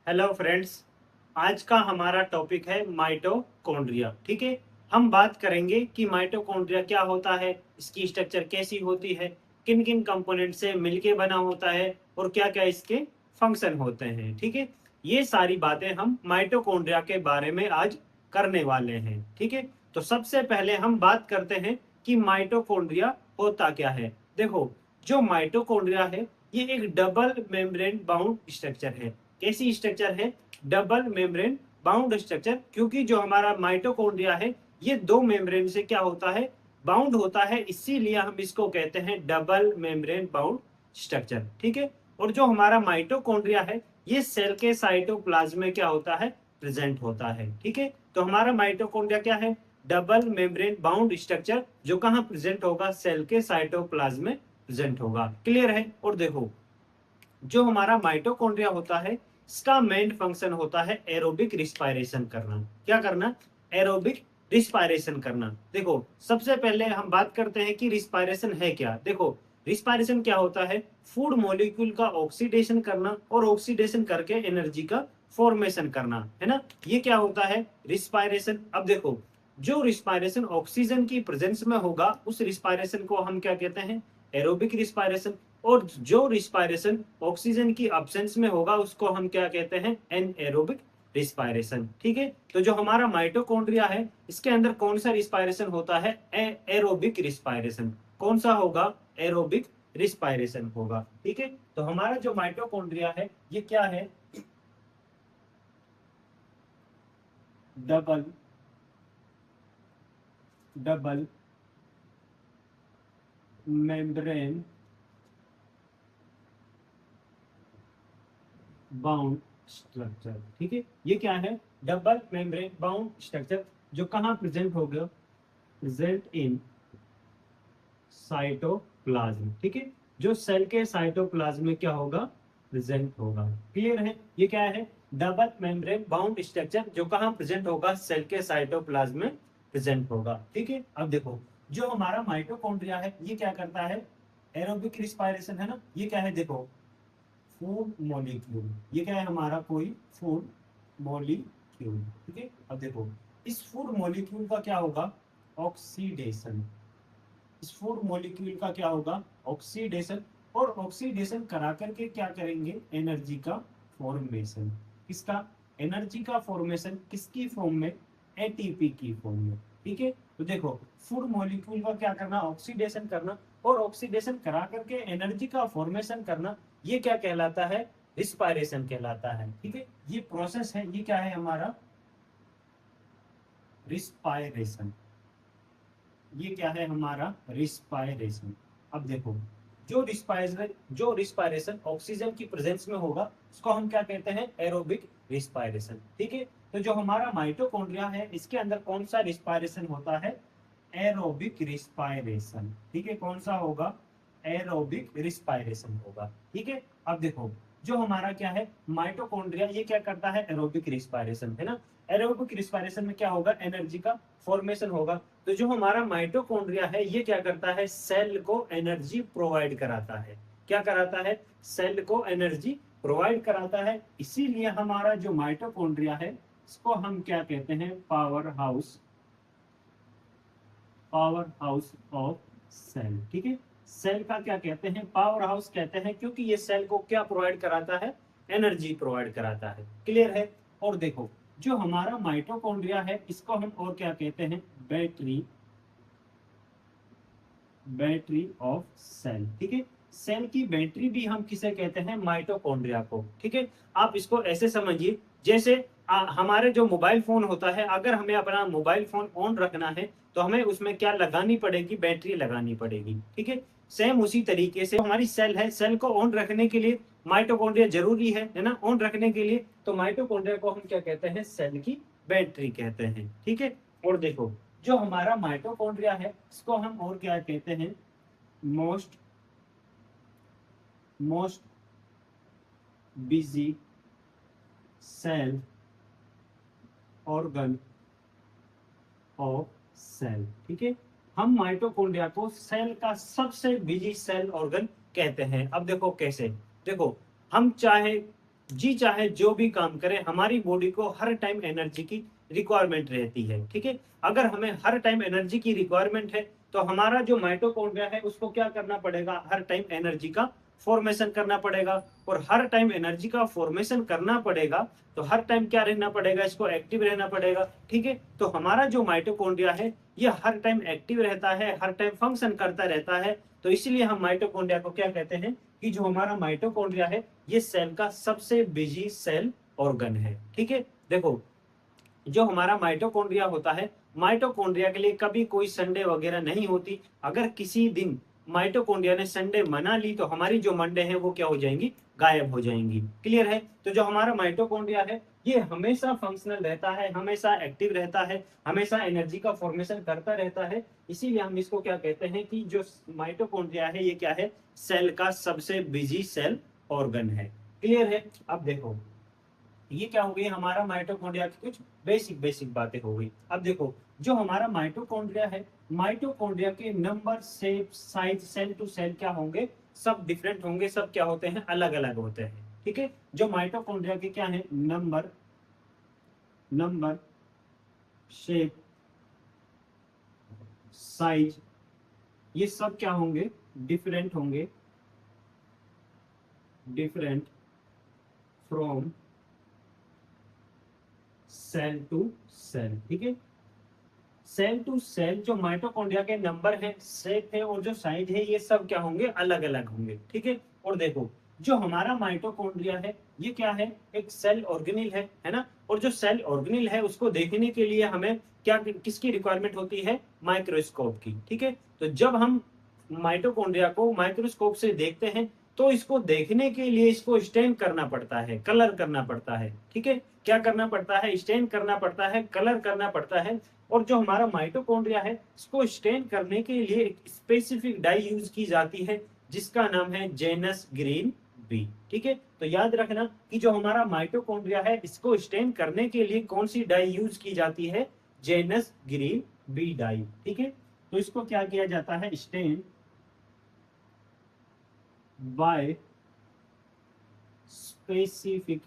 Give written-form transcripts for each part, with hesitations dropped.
Hello friends. आज का हमारा टॉपिक है माइटोकॉन्ड्रिया। ठीक है, हम बात करेंगे कि माइटोकॉन्ड्रिया क्या होता है, इसकी स्ट्रक्चर कैसी होती है, किन किन कंपोनेंट से मिलके बना होता है और क्या क्या इसके फंक्शन होते हैं। ठीक है, ये सारी बातें हम माइटोकॉन्ड्रिया के बारे में आज करने वाले हैं। ठीक है, तो सबसे पहले हम बात करते हैं कि माइटोकॉन्ड्रिया होता क्या है। देखो, जो माइटोकॉन्ड्रिया है ये एक डबल मेम्ब्रेन बाउंड स्ट्रक्चर है। कैसी स्ट्रक्चर है? Double membrane bound structure. क्योंकि जो हमारा माइटोकॉन्ड्रिया है ये दो मेम्ब्रेन से क्या होता है, बाउंड होता है, इसीलिए हम इसको कहते हैं डबल मेम्ब्रेन बाउंड स्ट्रक्चर। ठीक है, और जो हमारा माइटोकॉन्ड्रिया है ये सेल के साइटोप्लाज्म में क्या होता है, प्रेजेंट होता है। ठीक है, तो हमारा माइटोकॉन्ड्रिया क्या है, डबल मेम्ब्रेन बाउंड स्ट्रक्चर, जो कहाँ प्रेजेंट होगा, सेल के साइटोप्लाज्म में प्रेजेंट होगा। क्लियर है? और देखो, जो हमारा माइटोकॉन्ड्रिया होता है इसका मेन फंक्शन होता है एरोबिक रिस्पायरेशन करना। क्या करना? एरोबिक रिस्पायरेशन करना। देखो, सबसे पहले हम बात करते हैं कि रिस्पायरेशन है क्या। देखो, रिस्पायरेशन क्या होता है, फूड मॉलिक्यूल का ऑक्सीडेशन करना और ऑक्सीडेशन करके एनर्जी का फॉर्मेशन करना, है ना। ये क्या होता है, रिस्पायरेशन। अब देखो, जो रिस्पायरेशन ऑक्सीजन की प्रेजेंस में होगा उस रिस्पायरेशन को हम क्या कहते हैं, एरोबिक रिस्पायरेशन। और जो रिस्पायरेशन ऑक्सीजन की अब्सेंस में होगा उसको हम क्या कहते हैं, एनएरोबिक रिस्पायरेशन। ठीक है, तो जो हमारा माइटोकॉन्ड्रिया है इसके अंदर कौन सा रिस्पायरेशन होता है, एरोबिक रिस्पायरेशन। कौन सा होगा, एरोबिक रिस्पायरेशन होगा। ठीक है, तो हमारा जो माइटोकॉन्ड्रिया है ये क्या है, double double membrane bound structure. ठीक है, ये क्या है, डबल मेम्ब्रेन बाउंड स्ट्रक्चर, जो कहाँ प्रेजेंट हो गया, प्रेजेंट इन साइटोप्लाज्म। ठीक है, जो सेल के साइटोप्लाज्म में क्या होगा, प्रेजेंट होगा। क्लियर है? ये क्या है, डबल मेम्ब्रेन बाउंड स्ट्रक्चर, जो कहाँ प्रेजेंट होगा, सेल के साइटोप्लाज्म में प्रेजेंट होगा। ठीक है, अब देखो, जो हमारा माइटोकॉन्ड्रिया है ये क्या करता है, एरोबिक रिस्पायरेशन, है ना। ये क्या है, देखो, फूड मॉलिक्यूल, ये क्या है हमारा, कोई फूड मॉलिक्यूल। ठीक है, अब देखो, इस फूड मॉलिक्यूल का क्या होगा, ऑक्सीडेशन। इस फूड मॉलिक्यूल का क्या होगा, ऑक्सीडेशन। और ऑक्सीडेशन करा करके क्या करेंगे, एनर्जी का फॉर्मेशन। किसका, एनर्जी का फॉर्मेशन, किसकी फॉर्म में, एटीपी की फॉर्म में। ठीक है, तो देखो, फूड मॉलिक्यूल का क्या करना, ऑक्सीडेशन करना, और ऑक्सीडेशन करा करके एनर्जी का फॉर्मेशन करना, ये क्या कहलाता है, रिस्पायरेशन कहलाता है। ठीक है, ये प्रोसेस है, ये क्या है हमारा, रिस्पायरेशन। ये क्या है हमारा, रिस्पायरेशन। अब देखो, जो रिस्पायरेशन ऑक्सीजन की प्रेजेंस में होगा उसको हम क्या कहते हैं, एरोबिक रिस्पायरेशन। ठीक है, तो जो हमारा माइटोकॉन्ड्रिया है इसके अंदर कौन सा रिस्पायरेशन होता है, एरोबिक रिस्पायरेशन। ठीक है, कौन सा होगा, एरोबिक रिस्पायरेशन होगा। ठीक है, अब देखो, जो हमारा क्या है माइटोकॉन्ड्रिया, ये क्या करता है, एरोबिक रिस्पायरेशन, है ना। एरोबिक रिस्पायरेशन में क्या होगा, एनर्जी का फॉर्मेशन होगा। तो जो हमारा माइटोकॉन्ड्रिया है ये क्या करता है, सेल को एनर्जी प्रोवाइड कराता है। क्या कराता है, सेल को एनर्जी प्रोवाइड कराता है। इसीलिए हमारा जो माइटोकॉन्ड्रिया है इसको हम क्या कहते हैं, powerhouse, powerhouse of cell. ठीक है, सेल का क्या कहते हैं, पावर हाउस कहते हैं, क्योंकि ये सेल को क्या प्रोवाइड कराता है, एनर्जी प्रोवाइड कराता है। क्लियर है? और देखो, जो हमारा माइटोकॉन्ड्रिया है इसको हम और क्या कहते हैं, बैटरी, बैटरी ऑफ सेल। ठीक है, सेल की बैटरी भी हम किसे कहते हैं, माइटोकॉन्ड्रिया को। ठीक है, आप इसको ऐसे समझिए, जैसे हमारे जो मोबाइल फोन होता है, अगर हमें अपना मोबाइल फोन ऑन रखना है तो हमें उसमें क्या लगानी पड़ेगी, बैटरी लगानी पड़ेगी। ठीक है, सेम उसी तरीके से हमारी सेल है, सेल को ऑन रखने के लिए माइटोकॉन्ड्रिया जरूरी है ना, ऑन रखने के लिए। तो माइटोकॉन्ड्रिया को हम क्या कहते हैं, सेल की बैटरी कहते हैं। ठीक है, और देखो, जो हमारा माइटोकॉन्ड्रिया है इसको हम और क्या कहते हैं, most most busy cell organ of cell. ठीक है, हम माइटोकॉन्ड्रिया को सेल का सबसे बिजी सेल ऑर्गन कहते हैं। अब देखो कैसे, देखो, हम चाहे जी चाहे जो भी काम करें, हमारी बॉडी को हर टाइम एनर्जी की रिक्वायरमेंट रहती है, ठीक है। अगर हमें हर टाइम एनर्जी की रिक्वायरमेंट है तो हमारा जो माइटोकॉन्ड्रिया है उसको क्या करना पड़ेगा, हर टाइम एनर्जी का फॉर्मेशन करना पड़ेगा। और हर टाइम एनर्जी का फॉर्मेशन करना पड़ेगा तो हर टाइम क्या रहना पड़ेगा, इसको एक्टिव रहना पड़ेगा, ठीक है। तो हमारा जो माइटोकॉन्ड्रिया है ये हर टाइम एक्टिव रहता है, हर टाइम फंक्शन करता रहता है। तो इसलिए हम माइटोकॉन्ड्रिया को क्या कहते हैं कि जो हमारा माइटोकॉन्ड्रिया है ये सेल का सबसे बिजी सेल ऑर्गन है, ठीक है। देखो, जो हमारा माइटोकॉन्ड्रिया होता है, माइटोकॉन्ड्रिया के लिए कभी कोई संडे वगैरह नहीं होती। अगर किसी दिन माइटोकॉन्ड्रिया ने संडे मना ली तो हमारी जो मंडे है वो क्या हो जाएंगी, गायब हो जाएंगी। क्लियर है। तो जो हमारा माइटोकॉन्ड्रिया है ये हमेशा फंक्शनल रहता है, हमेशा एक्टिव रहता है, हमेशा एनर्जी का फॉर्मेशन करता रहता है। इसीलिए हम इसको क्या कहते हैं कि जो माइटोकॉन्ड्रिया है ये क्या है, सेल का सबसे बिजी सेल ऑर्गन है। क्लियर है। अब देखो, ये क्या हो गई, हमारा माइटोकॉन्ड्रिया की कुछ बेसिक बेसिक बातें हो गई। अब देखो, जो हमारा माइटोकॉन्ड्रिया है, माइटोकॉन्ड्रिया के number, shape, size, cell to cell क्या होंगे, सब डिफरेंट होंगे, सब क्या होते हैं, अलग अलग होते हैं, ठीक है। जो माइटोकॉन्ड्रिया के क्या है, नंबर, नंबर, शेप, साइज, ये सब क्या होंगे, डिफरेंट होंगे, different from cell to cell, ठीक है। सेल टू सेल जो माइटोकॉन्ड्रिया के नंबर है, शेप है और जो साइज है ये सब क्या होंगे, अलग अलग होंगे, ठीक है। और देखो, जो हमारा माइटोकॉन्ड्रिया है ये क्या है, एक सेल ऑर्गेनिल है ना। और जो सेल ऑर्गेनिल है उसको देखने के लिए हमें क्या, किसकी रिक्वायरमेंट होती है, माइक्रोस्कोप की, ठीक है। तो जब हम माइटोकॉन्ड्रिया को माइक्रोस्कोप से देखते हैं तो इसको देखने के लिए इसको स्टेन करना पड़ता है, कलर करना पड़ता है, ठीक है। क्या करना पड़ता है, स्टेन करना पड़ता है, कलर करना पड़ता है। और जो हमारा माइटोकॉन्ड्रिया है इसको स्टेन करने के लिए एक स्पेसिफिक डाई यूज की जाती है जिसका नाम है जेनस ग्रीन बी, ठीक है। तो याद रखना कि जो हमारा माइटोकॉन्ड्रिया है इसको स्टेन करने के लिए कौन सी डाई यूज की जाती है, जेनस ग्रीन बी डाई, ठीक है। तो इसको क्या किया जाता है, स्टेन बाय स्पेसिफिक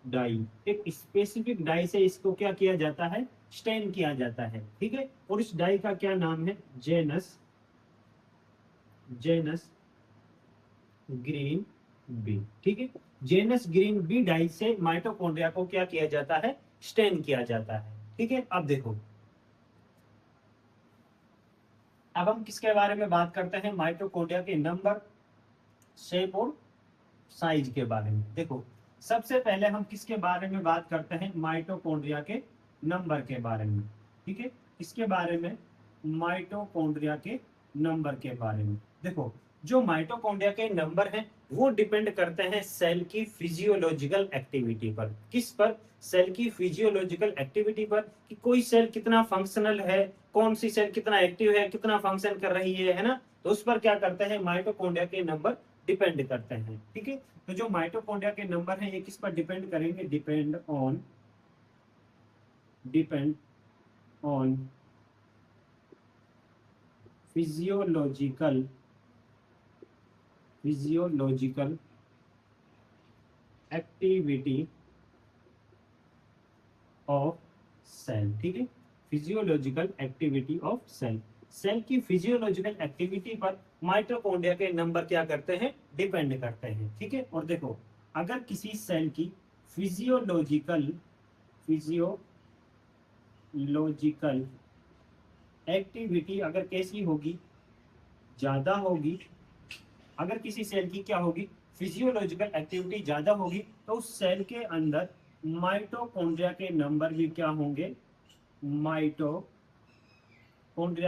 डाई, एक स्पेसिफिक डाई से इसको क्या किया जाता है, स्टेन किया जाता है, ठीक है। और इस डाई का क्या नाम है, जेनस, जेनस ग्रीन बी, ठीक है। जेनस ग्रीन बी डाई से माइटोकॉन्ड्रिया को क्या किया जाता है, स्टेन किया जाता है, ठीक है। अब देखो, अब हम किसके बारे में बात करते हैं, माइटोकॉन्ड्रिया के नंबर, शेप और साइज के बारे में। देखो, सबसे पहले हम किसके बारे में बात करते हैं, माइटोकॉन्ड्रिया के नंबर के बारे में, ठीक है। इसके बारे में, माइटोकॉन्ड्रिया के नंबर के बारे में। देखो, जो माइटोकॉन्ड्रिया के नंबर हैं वो डिपेंड करते हैं सेल की फिजियोलॉजिकल एक्टिविटी पर। किस पर, सेल की फिजियोलॉजिकल एक्टिविटी पर, कि कोई सेल कितना फंक्शनल है, कौन सी सेल कितना एक्टिव है, कितना फंक्शन कर रही है ना। तो उस पर क्या करते हैं, माइटोकॉन्ड्रिया के नंबर डिपेंड करते हैं, ठीक है। तो जो माइटोकॉन्ड्रिया के नंबर है ये किस पर डिपेंड करेंगे, depend on physiological activity of cell, ठीक है। Physiological activity of cell, cell की फिजियोलॉजिकल एक्टिविटी पर माइटोकॉन्ड्रिया के नंबर क्या करते हैं, डिपेंड करते हैं, ठीक है। और देखो, अगर किसी सेल की फिजियोलॉजिकल एक्टिविटी अगर कैसी होगी, ज्यादा होगी, अगर किसी सेल की क्या होगी, फिजियोलॉजिकल एक्टिविटी ज्यादा होगी तो उस सेल के अंदर माइटोकॉन्ड्रिया के नंबर भी क्या होंगे, माइटोकॉन्ड्रिया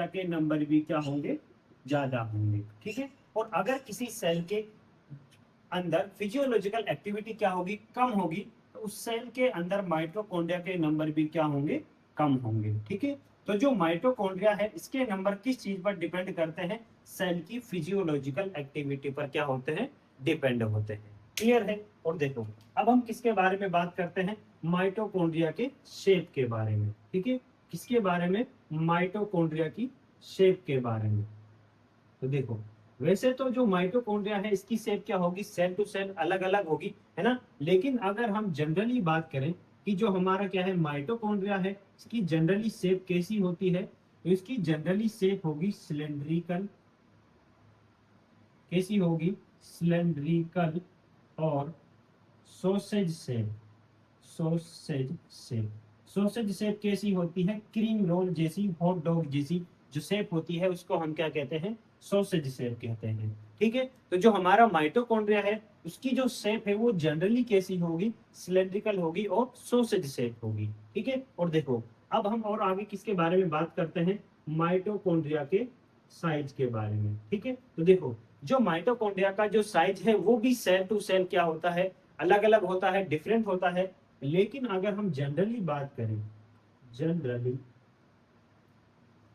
के नंबर भी क्या होंगे, ज्यादा होंगे, ठीक है। और अगर किसी सेल के अंदर फिजियोलॉजिकल एक्टिविटी क्या होगी, कम होगी, तो उस सेल के अंदर माइटोकॉन्ड्रिया के नंबर भी क्या होंगे, कम होंगे, ठीक है। तो जो माइटोकॉन्ड्रिया है इसके नंबर किस चीज पर डिपेंड करते हैं, सेल की फिजियोलॉजिकल एक्टिविटी पर क्या होते हैं, डिपेंड होते हैं। क्लियर है। और देखो, अब हम किसके बारे में बात करते हैं, माइटोकॉन्ड्रिया के शेप के बारे में, ठीक है। किसके बारे में, माइटोकॉन्ड्रिया की शेप के बारे में। तो देखो, वैसे तो जो माइटोकॉन्ड्रिया है इसकी शेप क्या होगी, सेल टू सेल अलग अलग होगी, है ना। लेकिन अगर हम जनरली बात करें कि जो हमारा क्या है माइटोकॉन्ड्रिया है, इसकी जनरली शेप कैसी होती है, तो इसकी जनरली शेप होगी सिलेंड्रिकल। कैसी होगी, सिलेंड्रिकल और sausage shape. Sausage shape, sausage shape कैसी होती है, क्रीम रोल जैसी, हॉट डॉग जैसी जो शेप होती है उसको हम क्या कहते हैं, सोसेज शेप कहते हैं। ठीक है, तो जो हमारा माइटोकॉन्ड्रिया है उसकी जो शेप है वो जनरली कैसी होगी, सिलेंड्रिकल होगी और सोसेज शेप होगी। ठीक है, और देखो अब हम और आगे किसके बारे में बात करते हैं, माइटोकॉन्ड्रिया के साइज के बारे में। ठीक है, तो देखो जो माइटोकॉन्ड्रिया का जो साइज है वो भी सेल टू सेल क्या होता है, अलग अलग होता है, डिफरेंट होता है। लेकिन अगर हम जनरली बात करें, जनरली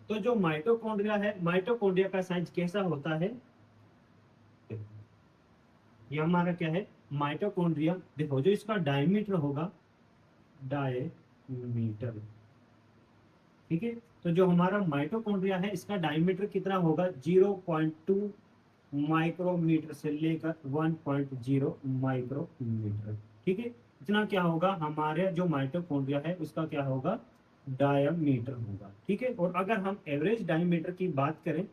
तो जो माइटोकॉन्ड्रिया है, माइटोकॉन्ड्रिया का साइज कैसा होता है, ये हमारा क्या है माइटोकॉन्ड्रिया। देखो जो इसका डायमीटर होगा, डायमीटर, ठीक है, तो जो हमारा माइटोकॉन्ड्रिया है इसका डायमीटर कितना होगा, 0.2 माइक्रोमीटर से लेकर 1.0 माइक्रोमीटर। ठीक है, इतना क्या होगा हमारे जो माइटोकॉन्ड्रिया है उसका क्या होगा, डायमीटर होगा। ठीक है, और अगर हम एवरेज डायमीटर की बात करें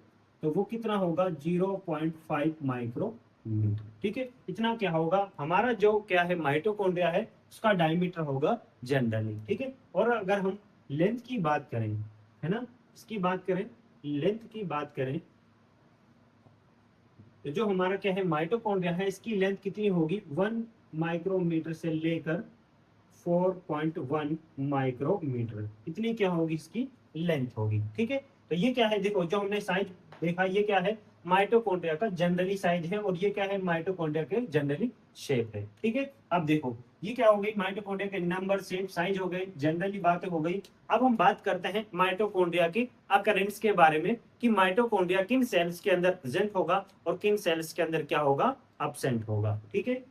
तो वो कितना होगा, 0.5 माइक्रोमीटर। ठीक है, इतना क्या होगा हमारा जो क्या है माइटोकॉन्ड्रिया है उसका डायमीटर होगा जनरली। ठीक है, और अगर हम लेंथ की बात करें, है ना, इसकी बात करें, लेंथ की बात करें, तो जो हमारा क्या है माइटोकॉन्ड्रिया है इसकी लेंथ कितनी होगी, 1 माइक्रोमीटर से लेकर 4.1 माइक्रोमीटर, इतनी क्या होगी इसकी लेंथ होगी। ठीक है, तो ये क्या है, देखो जो हमने साइज देखा ये क्या है माइटोकॉन्ड्रिया का जनरली साइज है, और ये क्या है माइटोकॉन्ड्रिया के जनरली शेप है। ठीक है, अब देखो ये क्या हो गई, माइटोकॉन्ड्रिया के नंबर, शेप, साइज हो गए, जनरली बातें हो गई। अब हम बात करते हैं माइटोकॉन्ड्रिया की अकरेंस के बारे में, कि माइटोकॉन्ड्रिया किन सेल्स के अंदर प्रेजेंट होगा और किन सेल्स के अंदर क्या होगा, अब्सेंट होगा। ठीक है,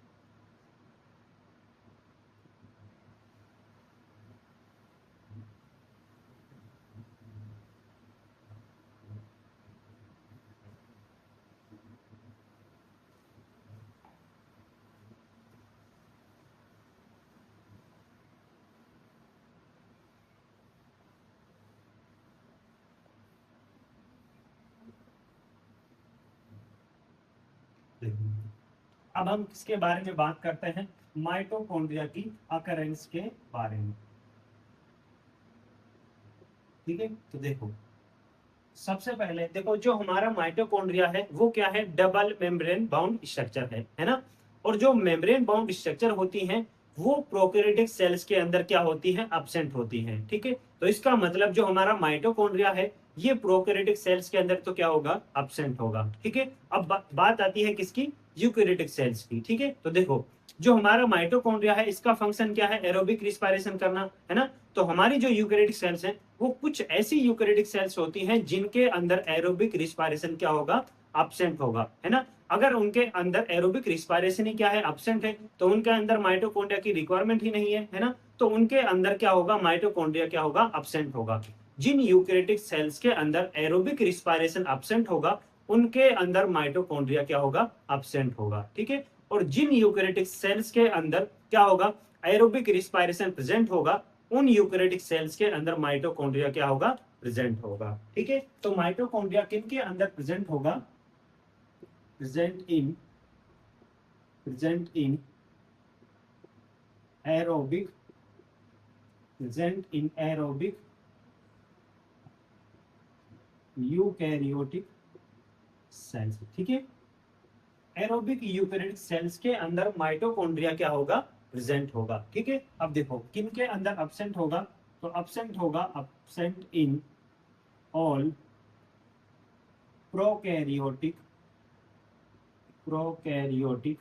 अब हम किसके बारे में बात करते हैं, माइटोकॉन्ड्रिया की अकरेंस के बारे में। ठीक है, तो देखो सबसे पहले देखो जो हमारा माइटोकॉन्ड्रिया है वो क्या है, डबल मेम्ब्रेन बाउंड स्ट्रक्चर है ना। और जो मेम्ब्रेन बाउंड स्ट्रक्चर होती हैं वो प्रोकैरियोटिक सेल्स के अंदर क्या होती हैं, एब्सेंट होती हैं। ठीक है, तो इसका मतलब जो हमारा माइटोकॉन्ड्रिया है ये प्रोकैरियोटिक सेल्स के अंदर तो क्या होगा, एब्सेंट होगा। ठीक है, अब बात आती है किसकी, यूकैरियोटिक सेल्स की। ठीक है, तो देखो जो हमारा माइटोकॉन्ड्रिया है इसका फंक्शन क्या है, एरोबिक रिस्पायरेशन करना, है ना। तो हमारी जो यूकैरियोटिक सेल्स हैं वो कुछ ऐसी यूकैरियोटिक सेल्स होती हैं जिनके अंदर एरोबिक रिस्पायरेशन क्या होगा, एब्सेंट होगा, है ना। अगर उनके अंदर एरोबिक रिस्पायरेशन ही क्या है, एब्सेंट है, तो उनके अंदर माइटोकॉन्ड्रिया की रिक्वायरमेंट ही नहीं है ना। तो उनके अंदर क्या होगा, माइटोकॉन्ड्रिया क्या होगा, एब्सेंट होगा। जिन यूकैरियोटिक सेल्स के अंदर एरोबिक रिस्पायरेशन एब्सेंट होगा उनके अंदर माइटोकॉन्ड्रिया क्या होगा, एब्सेंट होगा। ठीक है, और जिन यूकैरियोटिक सेल्स के अंदर क्या होगा, एरोबिक रिस्पायरेशन प्रेजेंट होगा उन यूकैरियोटिक सेल्स के अंदर माइटोकॉन्ड्रिया क्या होगा, प्रेजेंट होगा। ठीक है, तो माइटोकॉन्ड्रिया किन के अंदर प्रेजेंट होगा, present in aerobic, present in aerobic eukaryotic cells. ठीक है, एरोबिक यूकैरियोटिक सेल्स के अंदर माइटोकॉन्ड्रिया क्या होगा, प्रेजेंट होगा। ठीक है, अब देखो किन के अंदर एब्सेंट होगा, तो एब्सेंट होगा, absent in all prokaryotic, prokaryotic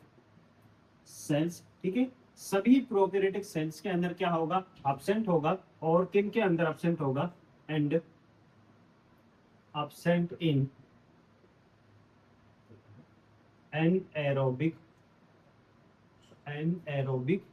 cells. ठीक है, सभी प्रोकैरियोटिक सेल्स के अंदर क्या होगा, एब्सेंट होगा। और किन के अंदर एब्सेंट होगा, and absent in anaerobic, anaerobic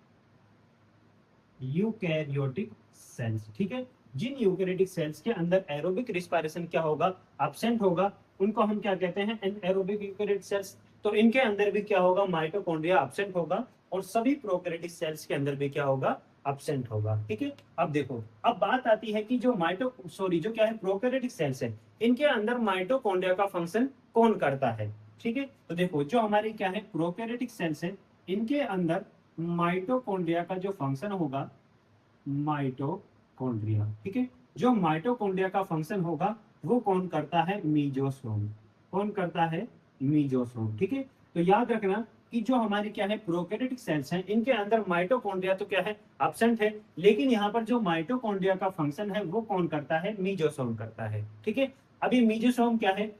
eukaryotic cells. ठीक है, जिन यूकैरियोटिक सेल्स के अंदर एरोबिक रिस्पायरेशन क्या होगा, एब्सेंट होगा उनको हम क्या कहते हैं, एनारोबिक यूकेरियोटिक सेल्स। तो इनके अंदर भी क्या होगा, माइटोकॉन्ड्रिया एब्सेंट होगा, और सभी प्रोकैरियोटिक सेल्स के अंदर भी क्या होगा, एब्सेंट होगा। ठीक है, अब देखो, अब बात आती है कि जो जो क्या है, प्रोकैरियोटिक सेल्स है, इनके अंदर माइटोकॉन्ड्रिया का फंक्शन कौन करता है। ठीक है, तो देखो जो हमारी क्या है, प्रोकैरियोटिक सेल्स है, इनके अंदर माइटोकॉन्ड्रिया का जो फंक्शन होगा, माइटोकॉन्ड्रिया, ठीक है, जो माइटोकॉन्ड्रिया का फंक्शन होगा वो कौन करता है, मीजोसोम। कौन करता है, मीजोसोम। ठीक है, तो याद रखना कि जो हमारी क्या है, प्रोकैरियोटिक सेल्स हैं, इनके अंदर माइटोकॉन्ड्रिया तो क्या है, एब्सेंट है, लेकिन यहाँ पर जो माइटोकॉन्ड्रिया का फंक्शन है वो कौन करता है, मीजोसोम करता है। ठीक है, अभी मीजोसोम क्या है,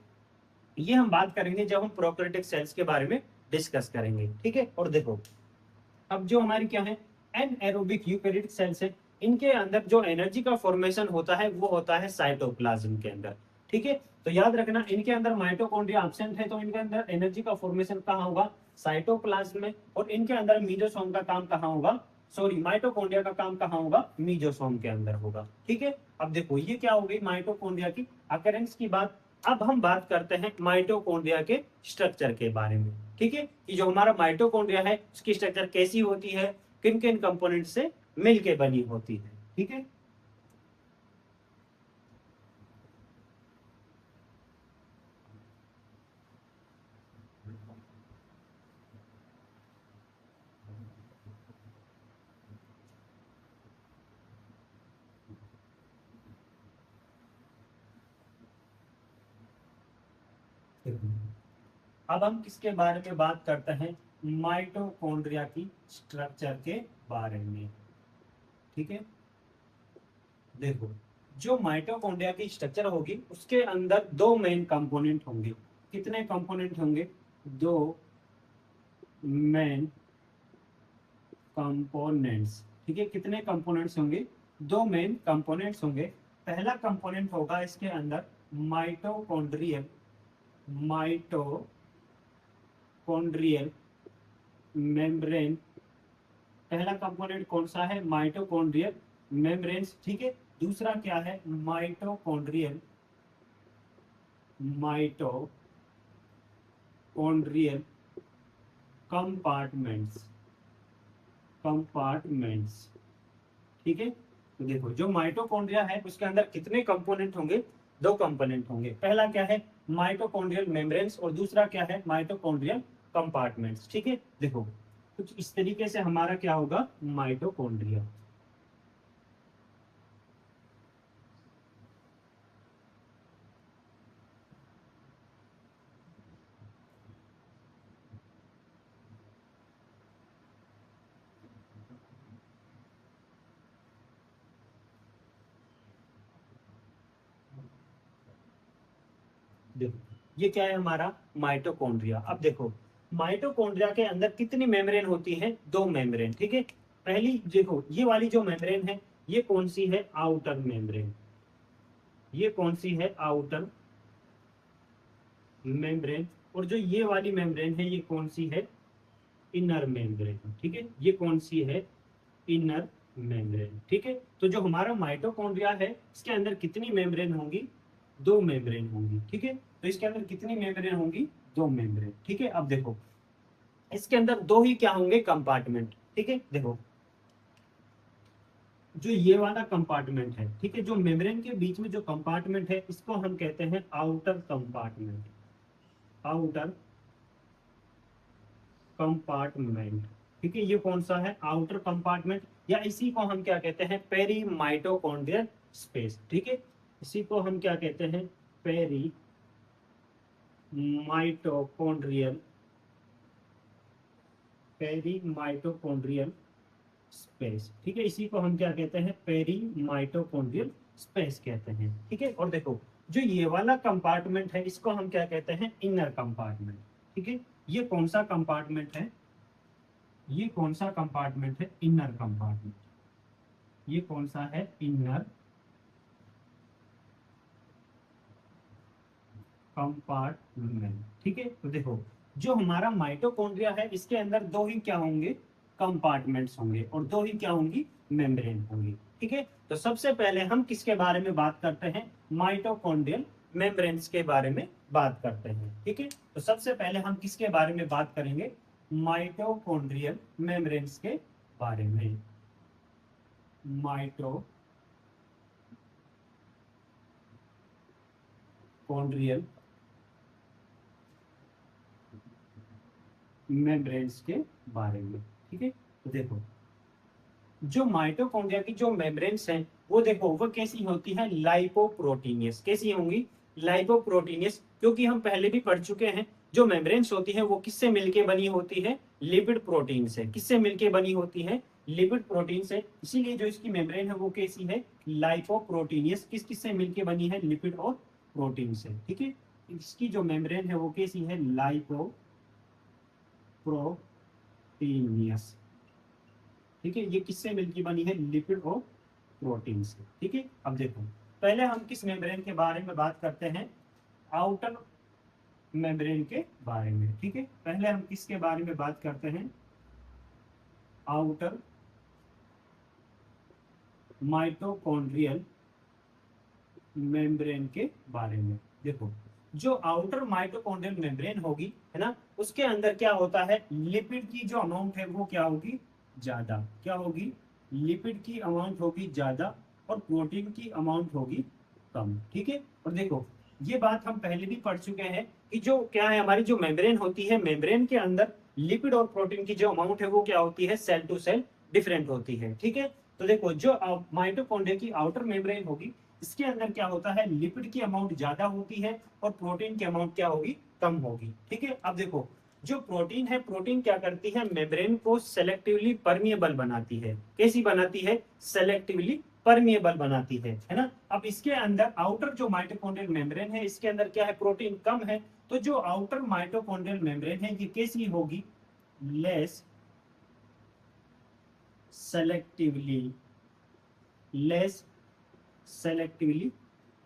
ये हम बात करेंगे जब हम प्रोकैरियोटिक सेल्स के बारे में डिस्कस करेंगे। ठीक है, और देखो अब जो हमारी क्या है, एनएरोबिक यूकेरियोटिक सेल्स है, इनके अंदर जो एनर्जी का फॉर्मेशन होता है वो होता है साइटोप्लाज्म के अंदर। ठीक है, तो याद रखना इनके अंदर माइटोकॉन्ड्रिया एब्सेंट है, तो इनके अंदर एनर्जी का फॉर्मेशन कहाँ होगा, साइटोप्लाज्म में, और इनके अंदर मीजोसोम का काम कहाँ होगा, सॉरी माइटोकॉन्ड्रिया का काम कहाँ होगा, मीजोसोम के अंदर होगा। ठीक है, अब देखो ये क्या हो गई माइटोकॉन्ड्रिया की अकरेंस की बात। अब हम बात करते हैं माइटोकॉन्ड्रिया के स्ट्रक्चर के बारे में। ठीक है, कि जो हमारा माइटोकॉन्ड्रिया है उसकी स्ट्रक्चर कैसी होती है, किन किन कंपोनेंट से मिलके बनी होती है। ठीक है, अब हम किसके बारे में बात करते हैं, माइटोकॉन्ड्रिया की स्ट्रक्चर के बारे में। ठीक है, देखो जो माइटोकॉन्ड्रिया की स्ट्रक्चर होगी उसके अंदर दो मेन कंपोनेंट होंगे। कितने कंपोनेंट होंगे, दो मेन कंपोनेंट्स। ठीक है, कितने कंपोनेंट्स होंगे, दो मेन कंपोनेंट्स होंगे। पहला कंपोनेंट होगा इसके अंदर माइटोकॉन्ड्रियल, माइटोकॉन्ड्रियल मेम्ब्रेन। पहला कंपोनेंट कौन सा है, माइटोकॉन्ड्रियल मेम्ब्रेन्स। ठीक है, दूसरा क्या है, माइटोकॉन्ड्रियल, माइटोकॉन्ड्रियल कंपार्टमेंट्स, कंपार्टमेंट्स। ठीक है, तो देखो जो माइटोकॉन्ड्रिया है उसके अंदर कितने कंपोनेंट होंगे, दो कंपोनेंट होंगे। पहला क्या है, माइटोकॉन्ड्रियल मेम्ब्रेन्स, और दूसरा क्या है, माइटोकॉन्ड्रियल कंपार्टमेंट्स। ठीक है, देखो कुछ इस तरीके से हमारा क्या होगा, माइटोकॉन्ड्रिया। देखो ये क्या है हमारा, माइटोकॉन्ड्रिया। अब देखो माइटोकॉन्ड्रिया के अंदर कितनी मेम्ब्रेन होती है, दो मेम्ब्रेन। ठीक है, पहली देखो ये वाली जो मेम्ब्रेन है ये कौन सी है, आउटर मेम्ब्रेन। ये कौन सी है, आउटर मेम्ब्रेन। और जो ये वाली मेम्ब्रेन है ये कौन सी है, इनर मेम्ब्रेन। ठीक है, ये कौन सी है, इनर मेम्ब्रेन। ठीक है, तो जो हमारा माइटोकॉन्ड्रिया है इसके अंदर कितनी मेम्ब्रेन होंगी, दो मेम्ब्रेन होंगी। ठीक है, तो इसके अंदर कितनी मेम्ब्रेन होंगी, दो मेम्ब्रेन। ठीक है, अब देखो इसके अंदर दो ही क्या होंगे, कंपार्टमेंट। ठीक है, देखो जो ये वाला कंपार्टमेंट है, ठीक है, जो मेम्ब्रेन के बीच में जो कंपार्टमेंट है इसको हम कहते हैं आउटर कंपार्टमेंट, आउटर कंपार्टमेंट। ठीक है, ये कौन सा है, आउटर कंपार्टमेंट, या इसी को हम क्या कहते हैं, पेरी माइटोकॉन्ड्रियल स्पेस। ठीक है, इसी को हम क्या कहते हैं, perimitochondrial, perimitochondrial space. ठीक है, इसी को हम क्या कहते हैं, पेरी माइटोकॉन्ड्रियल स्पेस कहते हैं। ठीक है, और देखो जो ये वाला कंपार्टमेंट है इसको हम क्या कहते हैं, इनर कंपार्टमेंट। ठीक है, ये कौन सा कंपार्टमेंट है, ये कौन सा कंपार्टमेंट है, इनर कंपार्टमेंट। ये कौन सा है, इनर कंपार्टमेंट। ठीक है, तो देखो जो हमारा माइटोकॉन्ड्रिया है इसके अंदर दो ही क्या होंगे, कंपार्टमेंट्स होंगे, और दो ही क्या होंगी, मेम्ब्रेन होंगी। ठीक है, तो सबसे पहले हम किसके बारे में बात करते हैं, माइटोकॉन्ड्रियल मेम्ब्रेन्स के बारे में बात करते हैं। ठीक है, तो सबसे पहले हम किसके बारे में बात करेंगे? माइटोकॉन्ड्रियल मेम्ब्रेन्स के बारे में। माइटोकॉन्ड्रियल मेम्ब्रेन्स के बारे में। ठीक है, तो देखो जो माइटोकॉन्ड्रिया की जो मेम्ब्रेन्स हैं वो देखो वो कैसी होती है? लाइपोप्रोटीनियस। कैसी होंगी? लाइपोप्रोटीनियस। क्योंकि हम पहले भी पढ़ चुके हैं जो मेम्ब्रेन्स होती है वो किससे मिलके बनी होती है? लिपिड प्रोटीन से। किससे मिलके बनी होती है? लिपिड प्रोटीन से। इसीलिए जो इसकी मेम्ब्रेन है वो कैसी है? लाइपोप्रोटीनियस। किस किस से मिलके बनी है? लिपिड और प्रोटीन से। ठीक है, इसकी जो मेम्ब्रेन है वो कैसी है? लाइपोप्रोटीनियस। ठीक है, ये किससे मिलकर बनी है? लिपिड और प्रोटीन से। ठीक है, अब देखो पहले हम किस मेम्ब्रेन के बारे में बात करते हैं? आउटर मेम्ब्रेन के बारे में। ठीक है, पहले हम किसके बारे में बात करते हैं? आउटर माइटोकॉन्ड्रियल मेम्ब्रेन के बारे में। देखो जो आउटर माइटोकॉन्ड्रियल मेम्ब्रेन होगी है ना, उसके अंदर क्या होता है? लिपिड की जो अमाउंट है वो क्या होगी? ज्यादा। क्या होगी? लिपिड की अमाउंट होगी ज्यादा और प्रोटीन की अमाउंट होगी कम। ठीक है, और देखो ये बात हम पहले भी पढ़ चुके हैं कि जो क्या है हमारी जो मेम्ब्रेन होती है, मेम्ब्रेन के अंदर लिपिड और प्रोटीन की जो अमाउंट है वो क्या होती है? सेल टू सेल डिफरेंट होती है। ठीक है, तो देखो जो माइटोकॉन्ड्रिया की आउटर मेम्ब्रेन होगी इसके अंदर क्या होता है? लिपिड की अमाउंट ज्यादा होती है और प्रोटीन की अमाउंट क्या होगी? कम होगी। ठीक है, अब देखो जो प्रोटीन है, प्रोटीन क्या करती है? मेम्ब्रेन को सेलेक्टिवली परमिएबल बनाती है। कैसी बनाती है? सेलेक्टिवली परमिएबल बनाती है ना। अब इसके अंदर आउटर जो माइटोकॉन्ड्रियल मेम्ब्रेन है इसके अंदर क्या है? प्रोटीन कम है, तो जो आउटर माइटोकॉन्ड्रियल मेम्ब्रेन है ये कैसी होगी? Less selectively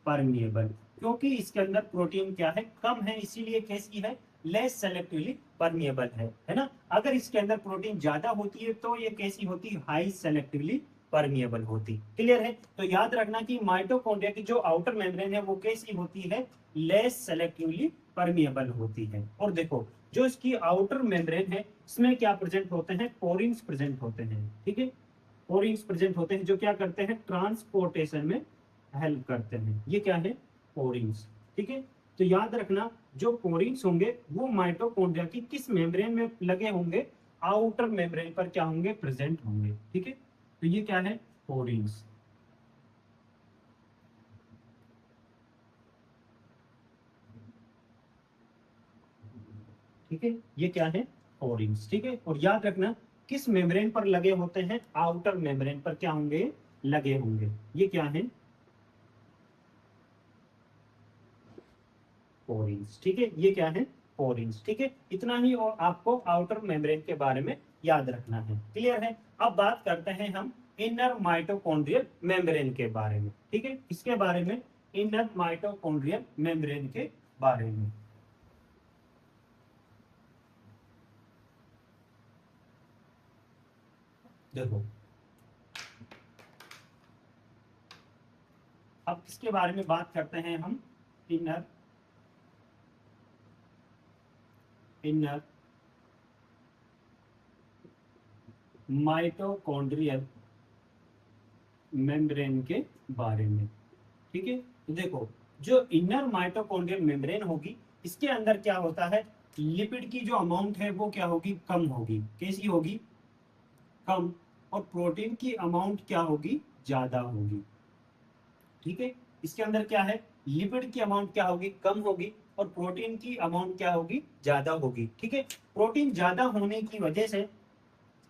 permeable. क्योंकि इसके अंदर प्रोटीन क्या है? कम है, इसीलिए कैसी है? लेस सेलेक्टिवली परमिएबल है ना। अगर इसके अंदर प्रोटीन ज्यादा होती है तो ये कैसी होती? हाई सेलेक्टिवली परमिएबल होती। क्लियर है? तो याद रखना कि माइटोकॉन्ड्रिया की जो आउटर मेम्ब्रेन है वो कैसी होती है? लेस सेलेक्टिवली परमिएबल होती है। और देखो जो इसकी आउटर मेम्ब्रेन है इसमें क्या प्रेजेंट होते हैं? पोरिन्स प्रेजेंट होते हैं। ठीक है, पोरिन्स प्रेजेंट होते हैं जो क्या करते हैं? ट्रांसपोर्टेशन में हेल्प करते हैं। ये क्या है? पोरिन्स। ठीक है, तो याद रखना जो पोरिन्स होंगे वो माइटोकॉन्ड्रिया की किस मेम्ब्रेन में लगे होंगे? आउटर मेम्ब्रेन पर क्या होंगे? प्रेजेंट होंगे। ठीक है, तो ये क्या है? पोरिन्स। ठीक है, ये क्या है? पोरिन्स। ठीक है, और याद रखना किस मेम्ब्रेन पर लगे होते हैं? आउटर मेम्ब्रेन पर क्या होंगे? लगे होंगे। ये क्या है? पोरिन्स। ठीक है, ये क्या है? पोरिन्स। ठीक है, इतना ही और आपको आउटर मेम्ब्रेन के बारे में याद रखना है। क्लियर है? अब बात करते हैं हम इनर माइटोकॉन्ड्रियल मेम्ब्रेन के बारे में। ठीक है, इसके बारे में इनर माइटोकॉन्ड्रियल मेम्ब्रेन के बारे में। देखो अब किसके बारे में बात करते हैं हम? इनर माइटोकॉन्ड्रियल मेम्ब्रेन के बारे में। ठीक है, तो देखो जो इनर माइटोकॉन्ड्रियल मेम्ब्रेन होगी इसके अंदर क्या होता है? लिपिड की जो अमाउंट है वो क्या होगी? कम होगी। कैसी होगी? कम। और प्रोटीन की अमाउंट क्या होगी? ज्यादा होगी। ठीक है, इसके अंदर क्या है? लिपिड की अमाउंट क्या होगी? कम होगी और प्रोटीन की अमाउंट क्या होगी? ज्यादा होगी। ठीक है, प्रोटीन ज्यादा होने की वजह से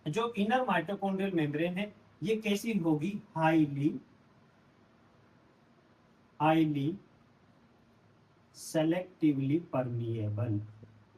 जो इनर माइटोकॉन्ड्रियल मेम्ब्रेन है ये कैसी होगी? Highly selectively permeable.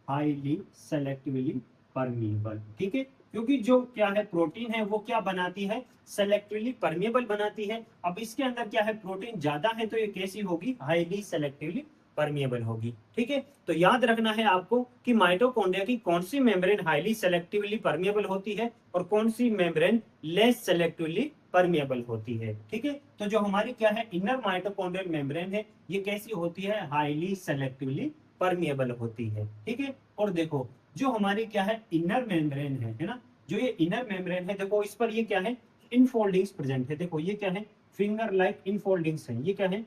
Highly selectively permeable. ठीक है, क्योंकि जो क्या है प्रोटीन है वो क्या बनाती है? सेलेक्टिवली परमिएबल बनाती है। अब इसके अंदर क्या है? प्रोटीन ज्यादा है तो ये कैसी होगी? हाईली सेलेक्टिवली परमिएबल होगी। ठीक है, तो याद रखना है आपको कि माइटोकॉन्ड्रिया की कौन सी मेम्ब्रेन हाईली सेलेक्टिवली परमिएबल होती है और कौन सी मेम्ब्रेन लेस सेलेक्टिवली परमिएबल होती है। ठीक है, तो जो हमारी क्या है इनर माइटोकॉन्ड्रियल मेम्ब्रेन है, ये कैसी होती है, हाईली सेलेक्टिवली परमिएबल होती है। ठीक है, और देखो जो हमारी क्या है इनर मेम्ब्रेन है ना, जो ये इनर मेम्ब्रेन है, देखो इस पर ये क्या है, इनफोल्डिंग्स प्रेजेंट है। देखो ये क्या है, फिंगर लाइक इनफोल्डिंग्स है। ये क्या है,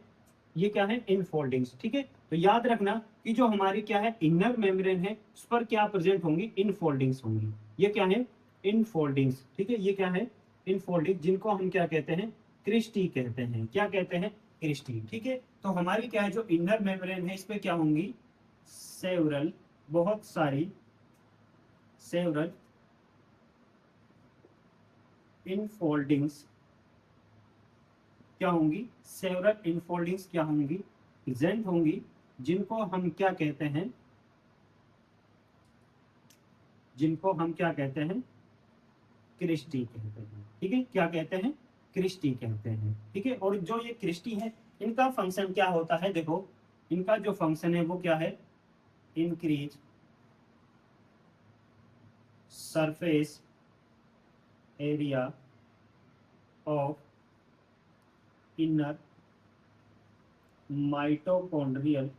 ये क्या है, इनफोल्डिंग्स। ठीक है, तो याद रखना कि जो हमारी क्या है इनर मेम्ब्रेन है, उस पर क्या प्रेजेंट होंगी, इनफोल्डिंग्स होंगी। ये क्या है, इनफोल्डिंग्स। ठीक है, ये क्या है, इनफोल्डिंग, जिनको हम क्या कहते हैं, क्रिस्टी कहते हैं। क्या कहते हैं, क्रिस्टी। ठीक है, तो हमारी क्या है जो इनर मेम्ब्रेन है, इस पे क्या होंगी, सेवरल, बहुत सारी, सेवरल इनफोल्डिंग्स क्या होंगी, सेवरल इनफोल्डिंग्स क्या होंगी, प्रेजेंट होंगी, जिनको हम क्या कहते हैं, जिनको हम क्या कहते हैं, क्रिस्टी कहते हैं। ठीक है, क्या कहते हैं, क्रिस्टी कहते हैं। ठीक है, और जो ये क्रिस्टी है, इनका फंक्शन क्या होता है, देखो इनका जो फंक्शन है वो क्या है, increase surface area of inner mitochondrial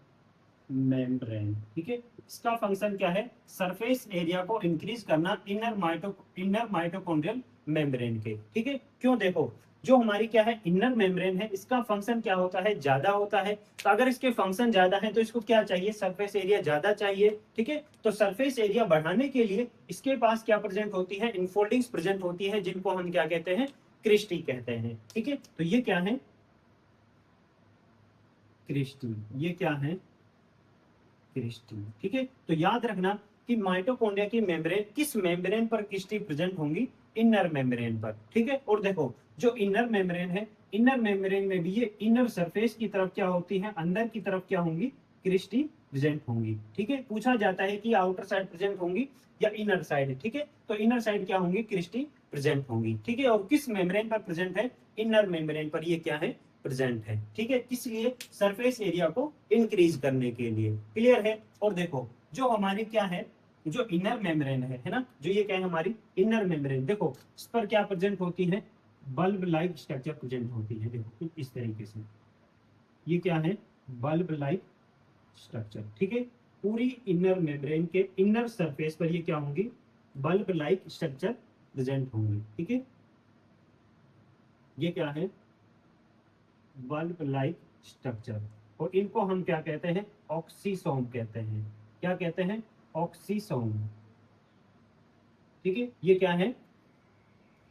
membrane. ठीक है, इसका फंक्शन क्या है, सरफेस एरिया को इंक्रीज करना इनर माइटोकॉन्ड्रियल मेम्ब्रेन के। ठीक है, क्यों, देखो जो हमारी क्या है इनर मेम्ब्रेन है, इसका फंक्शन क्या होता है, ज्यादा होता है। तो अगर इसके फंक्शन ज्यादा है तो इसको क्या चाहिए, सरफेस एरिया ज्यादा चाहिए। ठीक है, तो सरफेस एरिया बढ़ाने के लिए इसके पास क्या प्रेजेंट होती है, इनफोल्डिंग्स प्रेजेंट होती है, जिनको हम क्या कहते हैं, क्रिस्टी कहते हैं। ठीक है, तो ये क्या है, क्रिस्टी, ये क्या है, क्रिस्टी। ठीक है, तो याद रखना कि माइटोकॉन्ड्रिया की मेम्ब्रेन किस मेम्ब्रेन पर क्रिस्टी प्रेजेंट होंगी, इनर मेम्ब्रेन पर। ठीक है, और देखो जो इनर मेम्ब्रेन है, इनर मेम्ब्रेन में भी ये इनर सरफेस की तरफ क्या होती है, अंदर की तरफ क्या होंगी, क्रिस्टी प्रेजेंट होंगी। ठीक है, पूछा जाता है कि आउटर साइड प्रेजेंट होंगी या इनर साइड। ठीक है, तो इनर साइड क्या होंगी, क्रिस्टी प्रेजेंट होंगी। ठीक है, और किस मेम्ब्रेन पर प्रेजेंट है, इनर मेम्ब्रेन पर ये क्या है, प्रेजेंट है। ठीक है, किस लिए, सरफेस एरिया को इंक्रीज करने के लिए। क्लियर है, और देखो जो हमारी क्या है, जो इनर मेम्ब्रेन है ना, जो ये क्या है हमारी इनर मेम्ब्रेन, देखो इस पर क्या प्रेजेंट होती है, बल्ब लाइक स्ट्रक्चर प्रेजेंट होती है। देखो कुछ इस तरीके से, ये क्या है, बल्ब लाइक स्ट्रक्चर। ठीक है, पूरी इनर मेम्ब्रेन के इनर सरफेस पर ये क्या होंगी, बल्ब लाइक स्ट्रक्चर प्रेजेंट होंगी। ठीक है, ये क्या है, बल्ब लाइक स्ट्रक्चर, और इनको हम क्या कहते हैं, ऑक्सीसोम कहते हैं। क्या कहते हैं, ऑक्सीसोम। ठीक है, ये क्या है,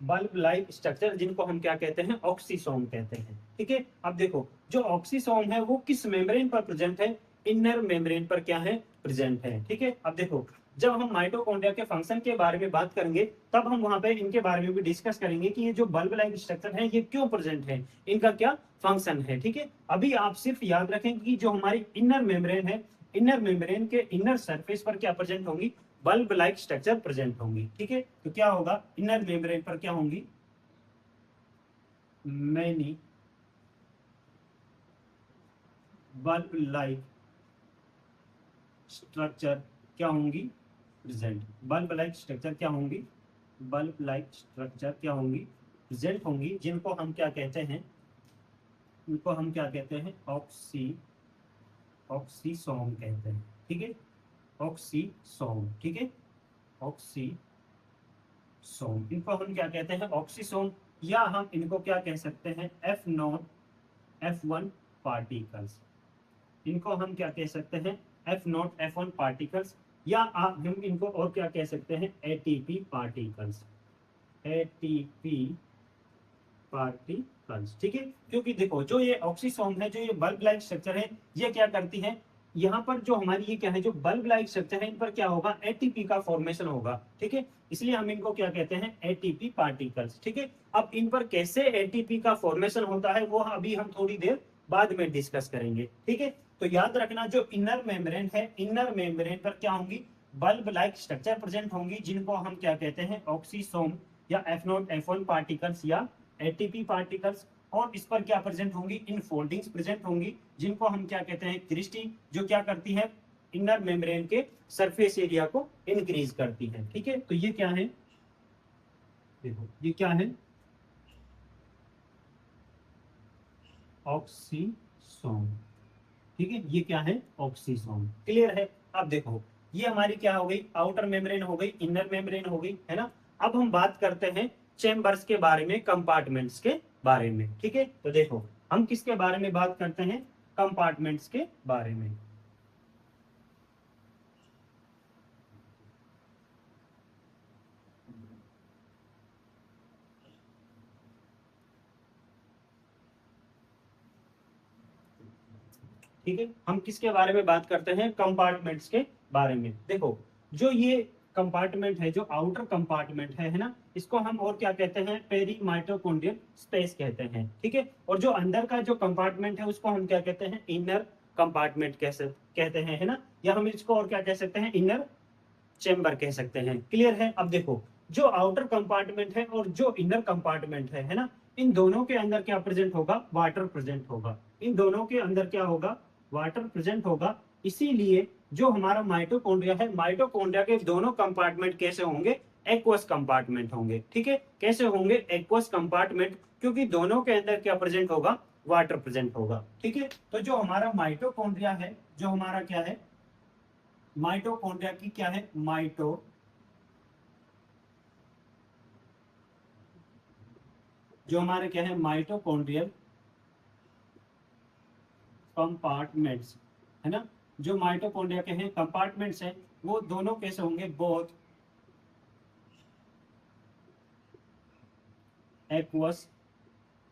बल्ब लाइक स्ट्रक्चर, जिनको हम क्या कहते हैं, ऑक्सीसोम कहते हैं। ठीक है, अब देखो जो ऑक्सीसोम है वो किस मेम्ब्रेन पर प्रेजेंट है, इनर मेम्ब्रेन पर क्या है, प्रेजेंट है। ठीक है, अब देखो जब हम माइटोकॉन्ड्रिया के फंक्शन के बारे में बात करेंगे, तब हम वहां पे इनके बारे में भी डिस्कस करेंगे कि ये जो बल्ब लाइक स्ट्रक्चर है ये क्यों प्रेजेंट है, इनका क्या फंक्शन है। ठीक है, अभी आप सिर्फ याद रखें कि जो हमारी इनर मेम्ब्रेन है, इनर मेम्ब्रेन के इनर सरफेस पर क्या प्रेजेंट होंगी, बल्ब लाइक स्ट्रक्चर प्रेजेंट होंगी। ठीक है, तो क्या होगा, इनर मेम्ब्रेन पर क्या होंगी, मैनी बल्ब लाइक स्ट्रक्चर क्या होंगी, प्रेजेंट। बल्ब लाइक स्ट्रक्चर क्या होंगी, बल्ब लाइक स्ट्रक्चर क्या होंगी, प्रेजेंट होंगी, जिनको हम क्या कहते हैं, इनको हम क्या कहते हैं, ऑक्सीसोम कहते हैं। ठीक है, ऑक्सीसोम। ठीक है, ऑक्सीसोम, इनको हम क्या कहते हैं, ऑक्सीसोम, या हम इनको क्या कह सकते हैं, F0 F1 पार्टिकल्स। इनको हम क्या कह सकते हैं, F0 F1 पार्टिकल्स, या आप हम इनको और क्या कह सकते हैं, एटीपी पार्टिकल्स, एटीपी पार्टिकल्स। ठीक है, क्योंकि देखो जो ये ऑक्सीसोम है, जो ये बल्ब लाइक स्ट्रक्चर है, ये क्या करती है, यहाँ पर जो हमारी ये क्या है, जो बल्ब लाइक स्ट्रक्चर है, इन पर क्या होगा, एटीपी का फॉर्मेशन होगा। ठीक है, इसलिए हम इनको क्या कहते हैं, एटीपी पार्टिकल्स। ठीक है, अब इन पर कैसे एटीपी का फॉर्मेशन होता है वो अभी हम थोड़ी देर बाद में डिस्कस करेंगे। ठीक है, तो याद रखना जो इनर मेम्ब्रेन है, इनर मेम्ब्रेन पर क्या होंगी, बल्ब लाइक स्ट्रक्चर प्रेजेंट होंगी, जिनको हम क्या कहते हैं, ऑक्सीसोम, या F0 F1 पार्टिकल्स, या एटीपी पार्टिकल्स। और इस पर क्या प्रेजेंट होंगी, इनफोल्डिंग्स प्रेजेंट होंगी, जिनको हम क्या कहते हैं, क्रिस्टी, जो क्या करती है, इनर मेम्ब्रेन के सरफेस एरिया को इंक्रीज करती है। ठीक है, तो ये क्या है, देखो ये क्या है, ऑक्सीसोम। ठीक है, ये क्या है, ऑक्सीसोम। क्लियर है। अब देखो ये हमारी क्या हो गई, आउटर मेम्ब्रेन हो गई, इनर मेम्ब्रेन हो गई, है ना। अब हम बात करते हैं चेम्बर्स के बारे में, कंपार्टमेंट्स के बारे में। ठीक है, तो देखो हम किसके बारे में बात करते हैं, कंपार्टमेंट्स के बारे में। ठीक है, हम किसके बारे में बात करते हैं, कंपार्टमेंट्स के बारे में। देखो जो ये कंपार्टमेंट है, जो आउटर कंपार्टमेंट है ना, इसको हम और क्या कहते हैं, पेरी माइटोकॉन्ड्रियल स्पेस कहते हैं। ठीक है, और जो अंदर का जो कंपार्टमेंट है उसको हम क्या कहते हैं, इनर कंपार्टमेंट कैसे कहते हैं, है ना, या हम इसको और क्या कह सकते हैं, इनर चेम्बर कह सकते हैं। क्लियर है। अब देखो जो आउटर कंपार्टमेंट है और जो इनर कंपार्टमेंट है ना, इन दोनों के अंदर क्या प्रेजेंट होगा, वाटर प्रेजेंट होगा। इन दोनों के अंदर क्या होगा, वाटर प्रेजेंट होगा। इसीलिए जो हमारा माइटोकॉन्ड्रिया है, माइटोकॉन्ड्रिया के दोनों कंपार्टमेंट कैसे होंगे, एक्वस कंपार्टमेंट होंगे। ठीक है, कैसे होंगे, एक्वस कंपार्टमेंट, क्योंकि दोनों के अंदर क्या प्रेजेंट होगा, वाटर प्रेजेंट होगा। ठीक है, तो जो हमारा माइटोकॉन्ड्रिया है, जो हमारा क्या है, माइटोकॉन्ड्रिया की क्या है, जो हमारे क्या है, माइटोकॉन्ड्रियल कंपार्टमेंट्स, है ना, जो माइटोकॉन्ड्रिया के हैं कंपार्टमेंट्स हैं, वो दोनों कैसे होंगे, बोथ एक्वस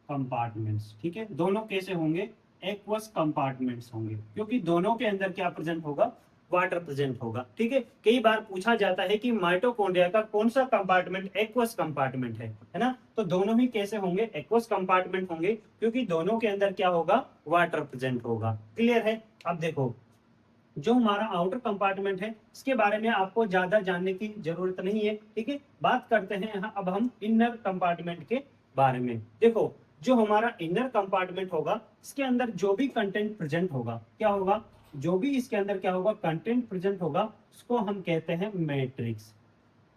कंपार्टमेंट्स। ठीक है, दोनों कैसे होंगे, एक्वस कंपार्टमेंट्स होंगे, क्योंकि दोनों के अंदर क्या प्रेजेंट होगा, वाटर प्रेजेंट होगा। ठीक है, कई बार पूछा जाता है कि माइटोकॉन्ड्रिया का कौन सा कंपार्टमेंट एक्वस कंपार्टमेंट है ना, तो दोनों ही कैसे होंगे, एक्वस कंपार्टमेंट होंगे, क्योंकि दोनों के अंदर क्या होगा, वाटर प्रेजेंट होगा। क्लियर है। अब देखो जो हमारा आउटर कंपार्टमेंट है, इसके बारे में आपको ज्यादा जानने की जरूरत नहीं है। ठीक है, बात करते हैं यहाँ अब हम इनर कंपार्टमेंट के बारे में। देखो जो हमारा इनर कंपार्टमेंट होगा, इसके अंदर जो भी कंटेंट प्रेजेंट होगा, क्या होगा, जो भी इसके अंदर क्या होगा, कंटेंट प्रेजेंट होगा, उसको हम कहते हैं मैट्रिक्स।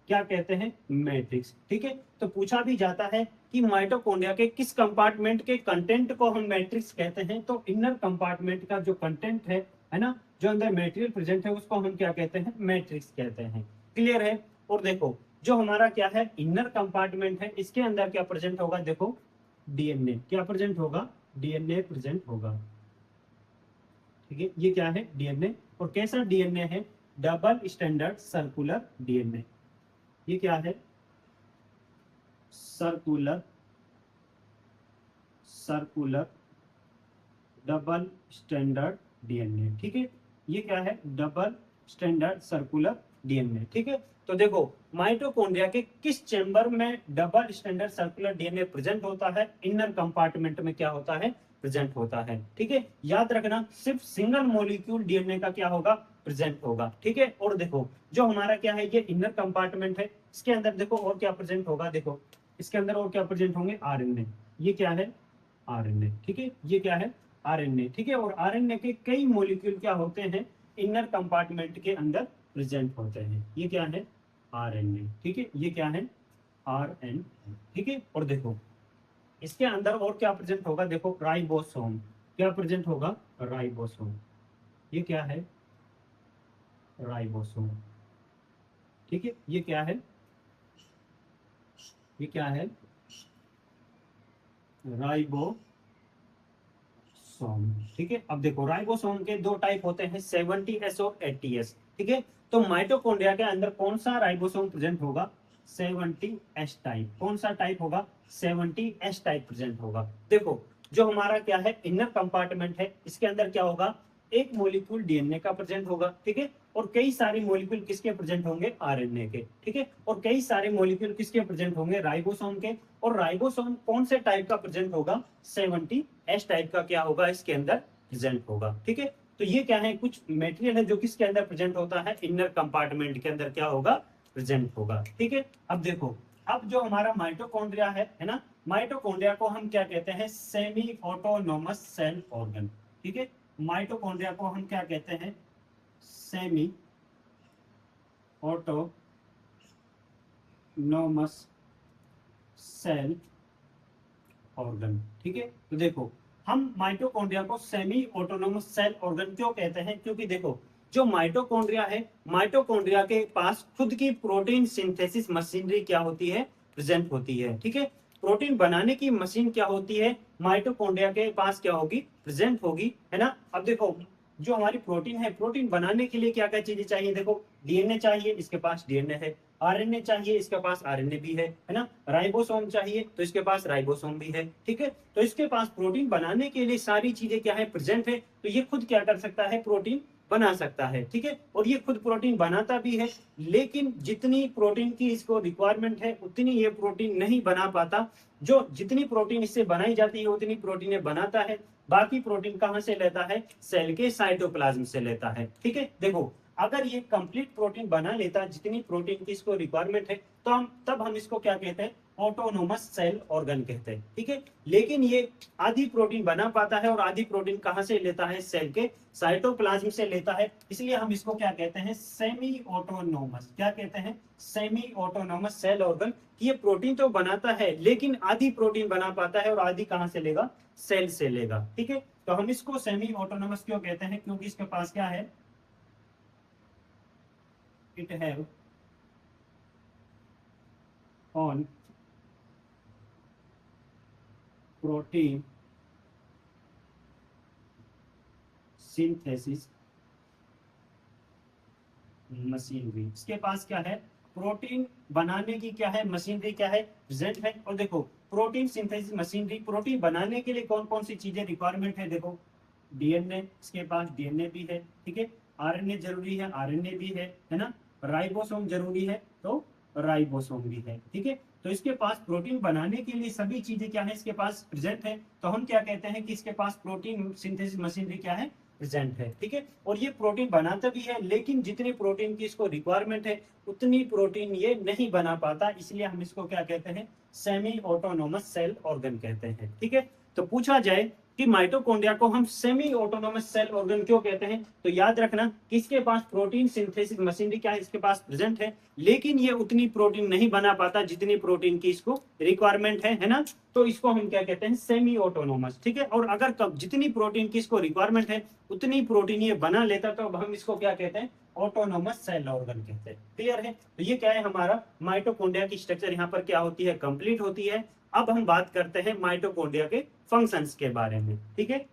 क्या कहते हैं, मैट्रिक्स। ठीक है, तो पूछा भी जाता है कि माइटोकॉन्ड्रिया के किस कंपार्टमेंट के कंटेंट को हम मैट्रिक्स कहते हैं, तो इनर कंपार्टमेंट का जो कंटेंट है ना, जो अंदर मटेरियल प्रेजेंट है, उसको हम क्या कहते हैं, मैट्रिक्स कहते हैं। क्लियर है। और देखो जो हमारा क्या है, इनर कंपार्टमेंट है, इसके अंदर क्या प्रेजेंट होगा, देखो डीएनए क्या प्रेजेंट होगा, डीएनए प्रेजेंट होगा। ठीक है, ये क्या है, डीएनए, और कैसा डीएनए है, डबल स्टैंडर्ड सर्कुलर डीएनए। ये क्या है, circular circular double standard DNA. ठीक है, ये क्या है, डबल स्टैंडर्ड सर्कुलर डीएनए। ठीक है, तो देखो माइटोकॉन्ड्रिया के किस चेंबर में double standard circular DNA present होता है, इनर कंपार्टमेंट में क्या होता है, प्रेजेंट होता है। ठीक है, याद रखना सिर्फ सिंगल मॉलिक्यूल डीएनए का क्या होगा, प्रेजेंट होगा। ठीक है, और देखो जो हमारा क्या है, ये इनर कंपार्टमेंट है, इसके अंदर देखो और क्या प्रेजेंट होगा, देखो इसके अंदर और क्या प्रेजेंट होंगे, आरएनए। ये क्या है, आरएनए। ठीक है, ये क्या है, आरएनए। ठीक है, और आरएनए के कई मॉलिक्यूल क्या होते हैं, इनर कंपार्टमेंट के अंदर प्रेजेंट होते हैं। ये क्या है, आरएनए। ठीक है, ये क्या है, आरएनए। ठीक है, और देखो इसके अंदर और क्या प्रेजेंट होगा, देखो राइबोसोम। क्या प्रेजेंट होगा, राइबोसोम। ये क्या है, राइबोसोम। ठीक है, ये क्या है, ये क्या है, राइबोसोम। ठीक है, अब देखो राइबोसोम के दो टाइप होते हैं, 70S और 80S। ठीक है, तो माइटोकॉन्ड्रिया के अंदर कौन सा राइबोसोम प्रेजेंट होगा, 70S टाइप। कौन सा टाइप होगा, 70S टाइप प्रेजेंट होगा। देखो जो हमारा क्या है, इनर कंपार्टमेंट है, इसके अंदर क्या होगा, एक मॉलिक्यूल डीएनए का प्रेजेंट होगा। ठीक है, और कई सारे मॉलिक्यूल किसके प्रेजेंट होंगे, आरएनए के। ठीक है, और कई सारे मॉलिक्यूल किसके प्रेजेंट होंगे, राइबोसोम के। और राइबोसोम कौन से टाइप का प्रेजेंट होगा, 70S टाइप का क्या होगा, इसके अंदर प्रेजेंट होगा। ठीक है, तो ये क्या है, कुछ मेटेरियल है जो किसके अंदर प्रेजेंट होता है, इनर कंपार्टमेंट के अंदर क्या होगा, प्रेजेंट होगा। ठीक है, अब देखो अब जो हमारा माइटोकॉन्ड्रिया है ना, माइटोकॉन्ड्रिया को हम क्या कहते हैं? Semi autonomous cell organ. ठीक है, माइटोकॉन्ड्रिया को हम क्या कहते हैं? Semi autonomous cell organ. ठीक है, तो देखो हम माइटोकॉन्ड्रिया को सेमी ऑटोनोमस सेल ऑर्गन क्यों कहते हैं? क्योंकि देखो जो माइटोकॉन्ड्रिया है, माइटोकॉन्ड्रिया के पास खुद की प्रोटीन सिंथेसिस मशीनरी क्या होती है? प्रेजेंट होती है। ठीक है, प्रोटीन बनाने की मशीन क्या होती है? माइटोकॉन्ड्रिया के पास क्या होगी? प्रेजेंट होगी, है ना। अब देखो जो हमारी प्रोटीन है, प्रोटीन बनाने के लिए क्या क्या चीजें चाहिए? देखो डीएनए चाहिए, इसके पास डीएनए है। आरएनए चाहिए, इसके पास आरएनए भी है ना। राइबोसोम चाहिए, तो इसके पास राइबोसोम भी है। ठीक है, तो इसके पास प्रोटीन बनाने के लिए सारी चीजें क्या है? प्रेजेंट है। तो ये खुद क्या कर सकता है? प्रोटीन बना सकता है। ठीक है, और ये खुद प्रोटीन बनाता भी है, लेकिन जितनी प्रोटीन की इसको रिक्वायरमेंट है उतनी ये प्रोटीन नहीं बना पाता। जो जितनी प्रोटीन इससे बनाई जाती है उतनी प्रोटीन ये बनाता है। बाकी प्रोटीन कहां से लेता है? सेल के साइटोप्लाज्म से लेता है। ठीक है, देखो अगर ये कंप्लीट प्रोटीन बना लेता जितनी प्रोटीन की इसको रिक्वायरमेंट है, तो हम इसको क्या कहते हैं? ऑटोनोमस सेल ऑर्गन कहते हैं। ठीक है, लेकिन ये आधी प्रोटीन बना पाता है और आधी प्रोटीन कहां से लेता है? सेल के साइटोप्लाज्म से लेता है। इसलिए हम इसको क्या कहते हैं? Semi autonomous. क्या कहते हैं? Semi autonomous cell organ. ये प्रोटीन तो बनाता है, लेकिन आधी प्रोटीन बना पाता है और आधी कहां से लेगा? सेल से लेगा। ठीक है, तो हम इसको सेमी ऑटोनोमस क्यों कहते हैं? क्योंकि इसके पास क्या है? It have on protein synthesis machinery. इसके पास क्या है? प्रोटीन बनाने की क्या है? मशीनरी क्या है? प्रेजेंट है। और देखो प्रोटीन सिंथेसिस मशीनरी, प्रोटीन बनाने के लिए कौन कौन सी चीजें रिक्वायरमेंट है? देखो डीएनए, इसके पास डीएनए भी है। ठीक है, आरएनए जरूरी है, आरएनए भी है ना। राइबोसोम जरूरी है, तो राइबोसोम भी है। ठीक है, तो इसके पास प्रोटीन बनाने के लिए सभी चीजें क्या है? इसके पास प्रेजेंट है। तो हम क्या कहते हैं कि इसके पास प्रोटीन सिंथेसिस मशीनरी क्या है? प्रेजेंट है। ठीक है, और ये प्रोटीन बनाता भी है, लेकिन जितनी प्रोटीन की इसको रिक्वायरमेंट है उतनी प्रोटीन ये नहीं बना पाता। इसलिए हम इसको क्या कहते हैं? सेमी ऑटोनोमस सेल ऑर्गन कहते हैं। ठीक है, तो पूछा जाए कि माइटोकॉन्ड्रिया को हम सेमी ऑटोनोमस सेल ऑर्गन क्यों कहते हैं, तो याद रखना कि इसके पास प्रोटीन सिंथेसिस मशीनरी क्या है? इसके पास प्रेजेंट है, लेकिन ये उतनी प्रोटीन नहीं बना पाता जितनी प्रोटीन की इसको रिक्वायरमेंट है ना। तो इसको हम क्या कहते हैं? Semi autonomous. ठीक है, और अगर कब जितनी प्रोटीन की इसको रिक्वायरमेंट है उतनी प्रोटीन ये बना लेता, तो अब हम इसको क्या कहते हैं? ऑटोनोमस सेल ऑर्गन कहते हैं। क्लियर है? तो ये क्या है? हमारा माइटोकॉन्ड्रिया की स्ट्रक्चर यहाँ पर क्या होती है? कंप्लीट होती है। अब हम बात करते हैं माइटोकॉन्ड्रिया के फंक्शंस के बारे में। ठीक है,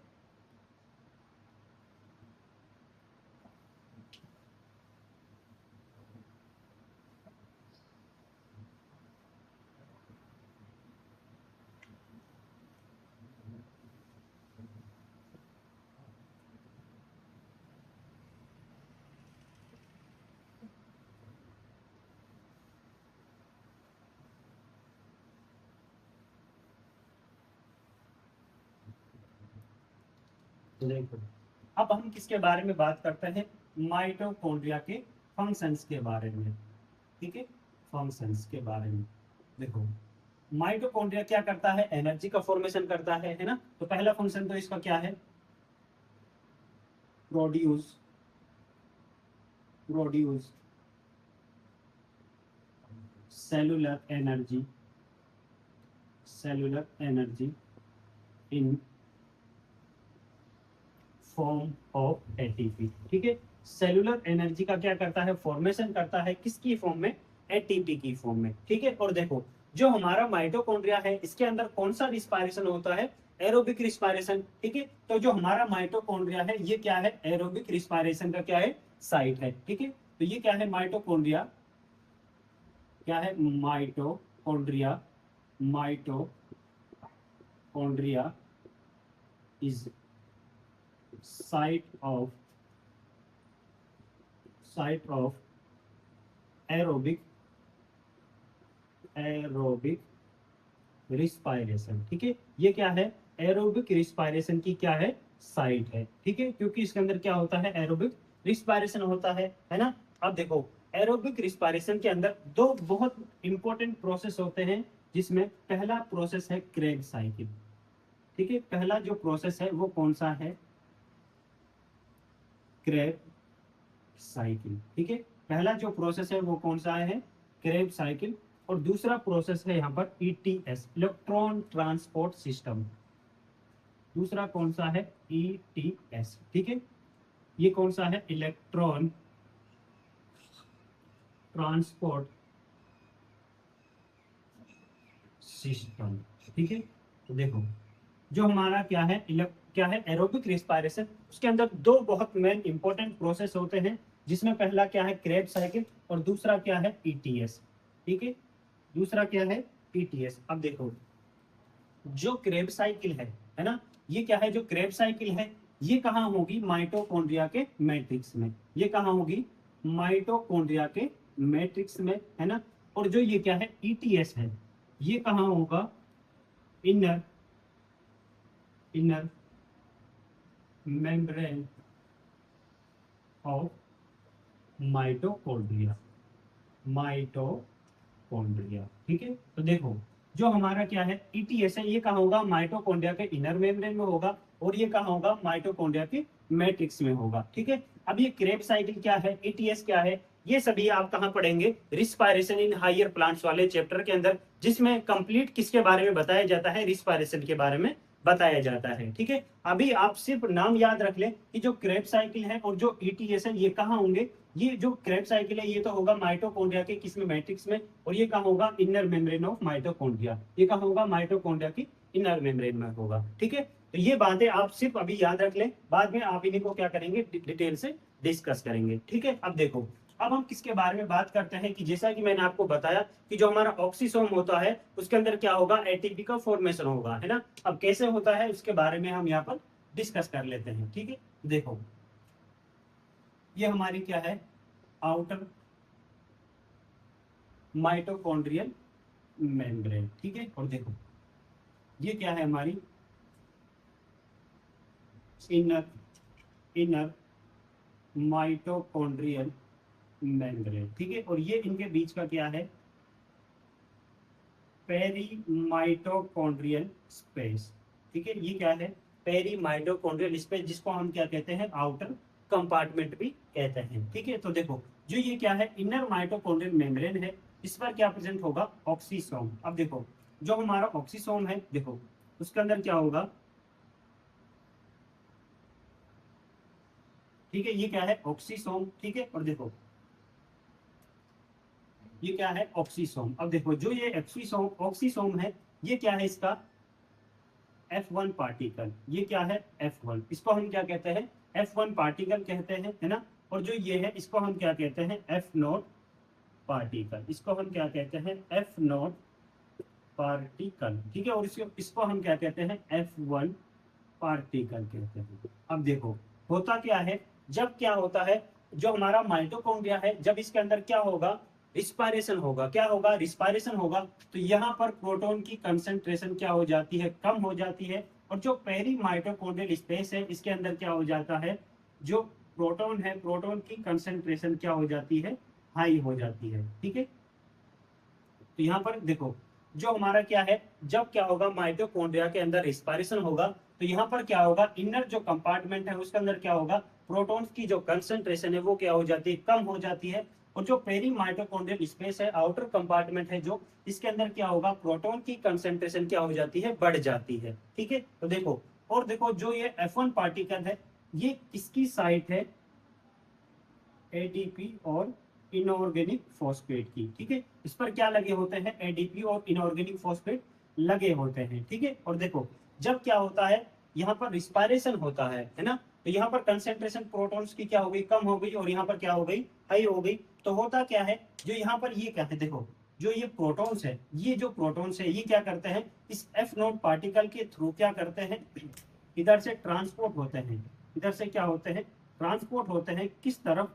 देखो अब हम किसके बारे में बात करते हैं? माइटोकॉन्ड्रिया के फंक्शंस के बारे में। ठीक है, फंक्शंस के बारे में देखो माइटोकॉन्ड्रिया क्या करता है? एनर्जी का फॉर्मेशन करता है ना। तो पहला फंक्शन तो इसका क्या है? Produce produce cellular energy, cellular energy in form of ATP. ठीक है, सेलुलर एनर्जी का क्या करता है? फॉर्मेशन करता है। किसकी फॉर्म में? एटीपी की फॉर्म में। ठीक है, और देखो जो हमारा माइटोकॉन्ड्रिया है इसके अंदर कौन सा रिस्पायरेशन होता है? Aerobic respiration. ठीक है, तो जो हमारा माइटोकॉन्ड्रिया है ये क्या है? एरोबिक रिस्पायरेशन का क्या है? साइट है। ठीक है, तो ये क्या है? माइटोकॉन्ड्रिया क्या है? Mitochondria, mitochondria is site of aerobic respiration. ठीक है, ये क्या है? एरोबिक रिस्पायरेशन की क्या है? साइट है। ठीक है, क्योंकि इसके अंदर क्या होता है? एरोबिक रिस्पायरेशन होता है ना। अब देखो एरोबिक रिस्पायरेशन के अंदर दो बहुत इंपॉर्टेंट प्रोसेस होते हैं जिसमें पहला प्रोसेस है क्रेब साइकिल। ठीक है, पहला जो प्रोसेस है वो कौन सा है, क्रेब साइकिल। ठीक है, पहला जो प्रोसेस है वो कौन सा है, क्रेब साइकिल। और दूसरा प्रोसेस है यहाँ पर ईटीएस, इलेक्ट्रॉन ट्रांसपोर्ट सिस्टम। दूसरा कौन सा है, ईटीएस। ठीक है, ये कौन सा है, इलेक्ट्रॉन ट्रांसपोर्ट सिस्टम। ठीक है, तो देखो जो हमारा क्या है, क्या है, एरोबिक रिस्पायरेशन, उसके अंदर दो बहुत मेन इंपॉर्टेंट प्रोसेस होते हैं, जिसमें पहला क्या है क्रेब साइकिल और दूसरा क्या है ईटीएस। ठीक है, दूसरा क्या है ईटीएस। अब देखो जो क्रेब साइकिल है ना, ये क्या है, जो क्रेब साइकिल है ये कहाँ होगी, माइटोकॉन्ड्रिया के मैट्रिक्स में। ये कहाँ होगी, माइटोकॉन्ड्रिया के मैट्रिक्स में, है ना। और जो ये क्या है ईटीएस है, ये कहाँ होगा, inner inner membrane of mitochondria, mitochondria. ठीक है, तो देखो जो हमारा क्या है ईटीएस है, ये कहाँ होगा, माइटोकॉन्ड्रिया के इनर मेम्ब्रेन में होगा, और ये कहाँ होगा, माइटोकॉन्ड्रिया के मैट्रिक्स में होगा। ठीक है, अब ये क्रेब साइकिल क्या है, ईटीएस क्या है, ये सभी आप कहाँ पढ़ेंगे, रिस्पायरेशन इन हायर प्लांट्स वाले चैप्टर के अंदर, जिसमें कंप्लीट किसके बारे में बताया जाता है, रिस्पायरेशन के बारे में बताया जाता है। ठीक है, अभी आप सिर्फ नाम याद रख लें कि जो क्रेब साइकिल है और जो ईटीएस है ये कहाँ होंगे। ये जो क्रेब साइकिल है ये तो होगा माइटोकॉन्ड्रिया के किसमें, मैट्रिक्स में, और ये कहाँ होगा, इनर मेम्ब्रेन ऑफ माइटोकॉन्ड्रिया। ये कहाँ होगा, माइटोकॉन्ड्रिया की इनर मेम्ब्रेन में होगा। ठीक है, तो ये बातें आप सिर्फ अभी याद रख लें, बाद में आप इन्हीं को क्या करेंगे, डिटेल से डिस्कस करेंगे। ठीक है, अब देखो अब हम किसके बारे में बात करते हैं, कि जैसा कि मैंने आपको बताया कि जो हमारा ऑक्सीसोम होता है उसके अंदर क्या होगा, एटीपी का फॉर्मेशन होगा, है ना। अब कैसे होता है उसके बारे में हम यहाँ पर डिस्कस कर लेते हैं। ठीक है, देखो ये हमारी क्या है, आउटर माइटोकॉन्ड्रियल मेम्ब्रेन। ठीक है, और देखो ये क्या है, हमारी इनर इनर माइटोकॉन्ड्रियल मेम्ब्रेन। ठीक है, और ये इनके बीच का क्या है, पेरीमाइटोकॉन्ड्रियल स्पेस। ठीक है, ये क्या है, पेरीमाइटोकॉन्ड्रियल स्पेस, जिसको हम क्या कहते हैं, आउटर कंपार्टमेंट भी कहते हैं। ठीक है, तो देखो जो ये क्या है, इनर माइटोकॉन्ड्रियल मेम्ब्रेन है, इस पर क्या प्रेजेंट होगा, ऑक्सीसोम। अब देखो जो हमारा ऑक्सीसोम है, देखो उसके अंदर क्या होगा, ठीक है, ये क्या है, ऑक्सीसोम। ठीक है, और देखो ये क्या है, ऑक्सीसोम। अब देखो जो ये ऑक्सीसोम है, ये क्या है, इसका F1 पार्टिकल, ये क्या है F1, इसको हम क्या कहते हैं, F1 पार्टिकल कहते हैं, है ना। और जो ये है इसको हम क्या कहते हैं, F0 पार्टिकल, इसको हम क्या कहते हैं, F0 पार्टिकल। ठीक है, और इसको हम क्या कहते हैं, F1 पार्टिकल कहते हैं। अब देखो होता क्या है, जब क्या होता है, जो हमारा माइटोकॉन्ड्रिया है, जब इसके अंदर क्या होगा, रिस्पायरेशन होगा, क्या होगा, रिस्पायरेशन होगा, तो यहाँ पर प्रोटॉन की कंसंट्रेशन क्या हो जाती है, कम हो जाती है। और जो पेरी माइटोकॉन्ड्रियल स्पेस है इसके अंदर क्या हो जाता है, जो प्रोटॉन है, प्रोटॉन की कंसंट्रेशन क्या हो जाती है, हाई हो जाती है। ठीक है, तो यहाँ पर देखो जो हमारा क्या है, जब क्या होगा, माइटोकॉन्ड्रिया के अंदर रिस्पायरेशन होगा, तो यहाँ पर क्या होगा, इनर जो कंपार्टमेंट है उसके अंदर क्या होगा, प्रोटॉन्स की जो कंसंट्रेशन है वो क्या हो जाती है, कम हो जाती है। और जो पेरी माइटोकॉन्ड्रियल स्पेस है, आउटर कंपार्टमेंट है जो, इसके अंदर क्या होगा, प्रोटॉन की कंसंट्रेशन क्या हो जाती है, बढ़ जाती है। ठीक है, तो देखो और देखो जो ये F1 पार्टिकल है, ये किसकी साइट है, एडीपी और इनऑर्गेनिक फॉस्फेट की। ठीक है, इस पर क्या लगे होते हैं, एडीपी और इनऑर्गेनिक फॉस्फेट लगे होते हैं। ठीक है, और देखो जब क्या होता है, यहाँ पर रिस्पायरेशन होता है ना, तो यहाँ पर कंसेंट्रेशन प्रोटॉन्स की क्या हो गई, कम हो गई, और यहाँ पर क्या हो गई, हाई हो गई। तो होता क्या है, जो यहाँ पर ये क्या है, देखो जो ये प्रोटॉन्स है, ये जो प्रोटॉन्स है ये क्या करते हैं, इस F0 पार्टिकल के थ्रू क्या करते हैं, इधर से ट्रांसपोर्ट होते हैं, इधर से क्या होते हैं, ट्रांसपोर्ट होते हैं, किस तरफ,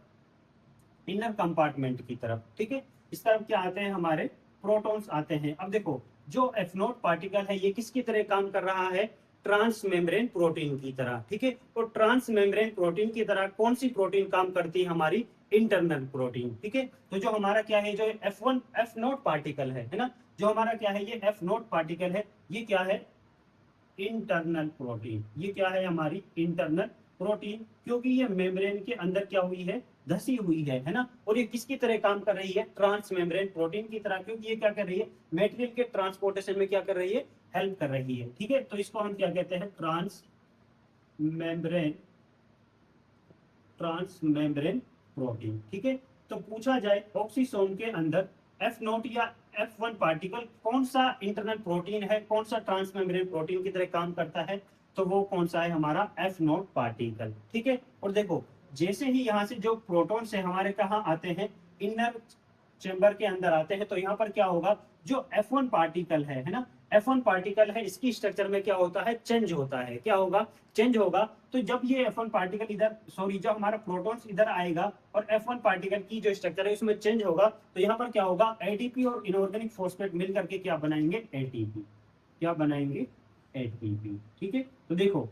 इनर कंपार्टमेंट की तरफ। ठीक है, इस तरफ क्या आते हैं, हमारे प्रोटॉन्स आते हैं। अब देखो जो F0 पार्टिकल है ये किसकी तरह काम कर रहा है, ट्रांस मेम्ब्रेन प्रोटीन की तरह। ठीक है, तो ट्रांस मेम्ब्रेन प्रोटीन की तरह कौन सी प्रोटीन काम करती है, हमारी इंटरनल प्रोटीन। ठीक है, तो जो हमारा क्या है, जो F1 F0 पार्टिकल है ना, जो हमारा क्या है ये एफ नोट पार्टिकल है, ये क्या है इंटरनल प्रोटीन। ये क्या है हमारी इंटरनल प्रोटीन, क्योंकि ये मेम्ब्रेन के अंदर क्या हुई है धसी हुई है ना। और ये किसकी तरह काम कर रही है ट्रांस मेम्ब्रेन प्रोटीन की तरह, क्योंकि ये क्या कर रही है मेटेरियल के ट्रांसपोर्टेशन में क्या कर रही है हेल्प कर रही है। ठीक है, तो इसको हम क्या कहते हैं ट्रांस मेम्ब्रेन प्रोटीन। ठीक है, तो पूछा जाए ऑक्सीसोम के अंदर एफ नोट या F1 पार्टिकल कौन सा इंटरनल प्रोटीन है, कौन सा ट्रांस मेम्ब्रेन प्रोटीन की तरह काम करता है, तो वो कौन सा है हमारा एफ नोट पार्टिकल। ठीक है, और देखो जैसे ही यहाँ से जो प्रोटॉन से हमारे कहाँ आते हैं इनर चेंबर के अंदर आते हैं, तो यहाँ पर क्या होगा जो F1 पार्टिकल है ना, F1 पार्टिकल है इसकी स्ट्रक्चर में क्या होता है चेंज होता है, क्या होगा चेंज होगा। तो जब ये F1 पार्टिकल इधर सॉरी जब हमारा प्रोटॉन्स इधर आएगा और F1 पार्टिकल की जो स्ट्रक्चर है उसमें चेंज होगा, तो यहाँ पर क्या होगा एटीपी और इनऑर्गेनिक फॉस्फेट मिल करके क्या बनाएंगे एटीपी, क्या बनाएंगे एटीपी। ठीक है, तो देखो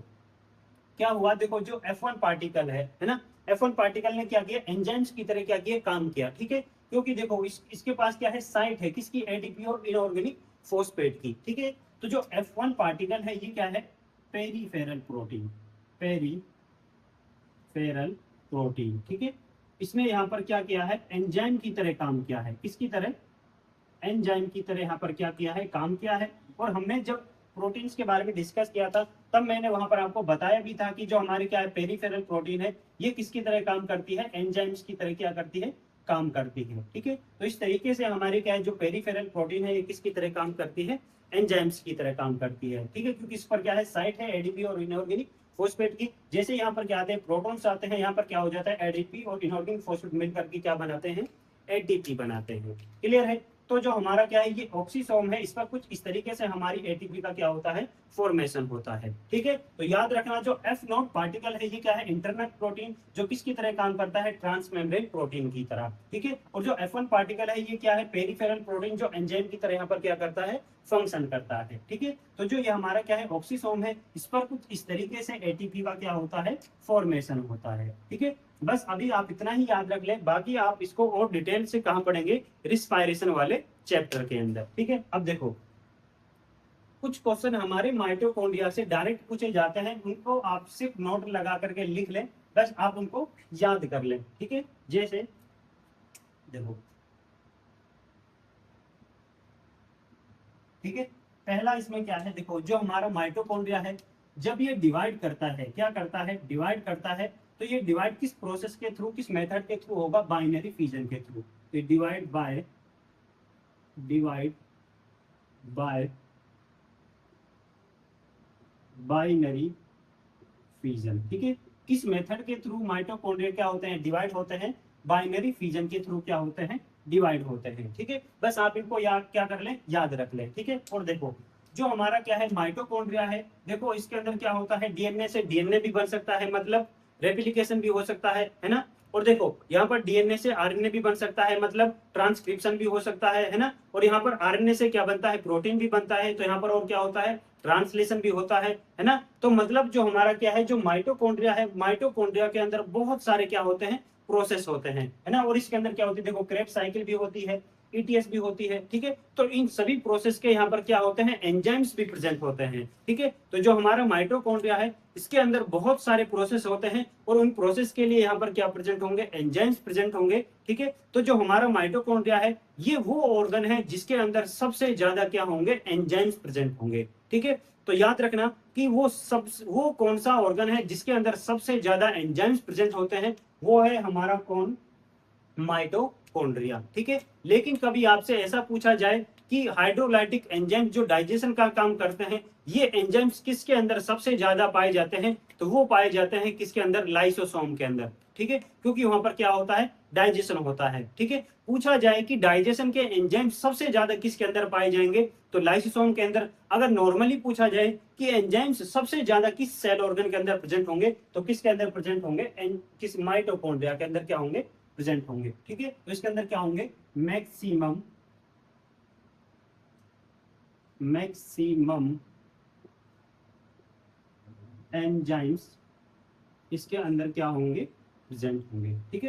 क्या हुआ, देखो जो F1 पार्टिकल है ना, F1 पार्टिकल ने क्या किया एंजाइम्स की तरह क्या किया काम किया। ठीक है, क्योंकि देखो इसके पास क्या है साइट है किसकी एटीपी और इनऑर्गेनिक फॉस्फेट की। ठीक है, तो जो F1 पार्टिकल है ये क्या है पेरीफेरल प्रोटीन, पेरीफेरल प्रोटीन। ठीक है, इसने यहाँ पर क्या किया है एंजाइम की तरह काम किया है, किसकी तरह एंजाइम की तरह यहाँ पर क्या किया है काम किया है। और हमने जब प्रोटीन्स के बारे में डिस्कस किया था तब मैंने वहां पर आपको बताया भी था कि जो हमारे क्या है पेरीफेरल प्रोटीन है ये किसकी तरह काम करती है एंजाइम्स की तरह क्या करती है काम करती है। ठीक है, तो इस तरीके से हमारे क्या है जो पेरीफेरल प्रोटीन है ये किसकी तरह काम करती है एंजाइम्स की तरह काम करती है। ठीक है, क्योंकि इस पर क्या है साइट है एडीपी और इनऑर्गेनिक फॉस्फेट की। जैसे यहाँ पर क्या आते हैं प्रोटॉन्स आते हैं, यहाँ पर क्या हो जाता है एडीपी और इनऑर्गेनिक फॉस्फेट मिलकर के क्या बनाते हैं एटीपी बनाते हैं। क्लियर है, तो जो हमारा क्या है ये ऑक्सीसोम है इस पर कुछ इस तरीके से हमारी एटीपी का क्या होता है फॉर्मेशन होता है। ठीक है, तो याद रखना जो एफ नॉट पार्टिकल है ये क्या है इंटरनल प्रोटीन जो किसकी तरह काम करता है ट्रांस मेम्ब्रेन प्रोटीन की तरह। ठीक है, और जो F1 पार्टिकल है ये क्या है पेरिफेरल प्रोटीन जो एंजाइम की तरह यहाँ पर क्या करता है फंक्शन करता है। ठीक है, तो जो ये हमारा क्या है ऑक्सीसोम है इस पर कुछ इस तरीके से एटीपी का क्या होता है फॉर्मेशन होता है। ठीक है, बस अभी आप इतना ही याद रख लें, बाकी आप इसको और डिटेल से कहाँ पढ़ेंगे रिस्पायरेशन वाले चैप्टर के अंदर। ठीक है, अब देखो कुछ क्वेश्चन हमारे माइटोकॉन्ड्रिया से डायरेक्ट पूछे जाते हैं, उनको आप सिर्फ नोट लगा करके लिख लें, बस आप उनको याद कर लें। ठीक है, जैसे देखो ठीक है पहला इसमें क्या है देखो जो हमारा माइटोकॉन्ड्रिया है जब ये डिवाइड करता है क्या करता है डिवाइड करता है, तो ये डिवाइड किस प्रोसेस के थ्रू किस मेथड के थ्रू होगा बाइनरी फिजन के थ्रू। तो डिवाइड बाय बाइनरी फिजन। ठीक है, किस मेथड के थ्रू माइटोकॉन्ड्रिया क्या होते हैं डिवाइड होते हैं बाइनरी फिजन के थ्रू क्या होते हैं डिवाइड होते हैं। ठीक है, बस आप इनको याद क्या कर लें याद रख लें। ठीक है, और देखो जो हमारा क्या है माइटोकॉन्ड्रिया है देखो इसके अंदर क्या होता है डीएनए से डीएनए भी बन सकता है, मतलब रेप्लिकेशन भी हो सकता है ना। और देखो यहाँ पर डीएनए से आरएनए भी बन सकता है, मतलब ट्रांसक्रिप्शन भी हो सकता है ना। और यहाँ पर आरएनए से क्या बनता है प्रोटीन भी बनता है, तो यहाँ पर और क्या होता है ट्रांसलेशन भी होता है ना। तो मतलब जो हमारा क्या है जो माइटोकॉन्ड्रिया है माइटोकॉन्ड्रिया के अंदर बहुत सारे क्या होते हैं प्रोसेस होते हैं है ना। और इसके अंदर क्या होती है देखो क्रेब्स साइकिल भी होती है ईटीएस भी होती है। ठीक है, तो इन सभी प्रोसेस के यहाँ पर क्या होते हैं एंजाइम्स भी प्रेजेंट होते हैं। ठीक है, तो जो हमारा माइटोकॉन्ड्रिया है इसके अंदर बहुत सारे प्रोसेस होते हैं और उन प्रोसेस के लिए यहाँ पर क्या प्रेजेंट होंगे एंजाइम्स प्रेजेंट होंगे। ठीक है, तो जो हमारा माइटोकॉन्ड्रिया है ये वो ऑर्गन है जिसके अंदर सबसे ज्यादा क्या होंगे एंजाइम्स प्रेजेंट होंगे। ठीक है, तो याद रखना कि वो कौन सा ऑर्गन है जिसके अंदर सबसे ज्यादा एंजाइम्स प्रेजेंट होते हैं, वो है हमारा कौन माइटोकॉन्ड्रिया। ठीक है, लेकिन कभी आपसे ऐसा पूछा जाए कि हाइड्रोलाइटिक एंजाइम जो डाइजेशन का काम करते हैं ये एंजाइम्स किसके अंदर सबसे ज्यादा पाए जाते हैं, तो वो पाए जाते हैं किसके अंदर लाइसोसोम के अंदर। ठीक है, क्योंकि वहां पर क्या होता है डाइजेशन होता है। ठीक है, पूछा जाए कि डाइजेशन के एंजाइम सबसे ज्यादा किसके अंदर पाए जाएंगे, तो लाइसोसोम के अंदर। अगर नॉर्मली पूछा जाए कि एंजाइम्स सबसे ज्यादा किस सेल ऑर्गन के अंदर प्रेजेंट होंगे, तो किसके अंदर प्रेजेंट होंगे किस माइटोकॉन्ड्रिया के अंदर क्या होंगे प्रेजेंट होंगे। ठीक है, तो इसके अंदर क्या होंगे मैक्सिमम एंजाइम्स इसके अंदर क्या होंगे प्रेजेंट होंगे। ठीक है।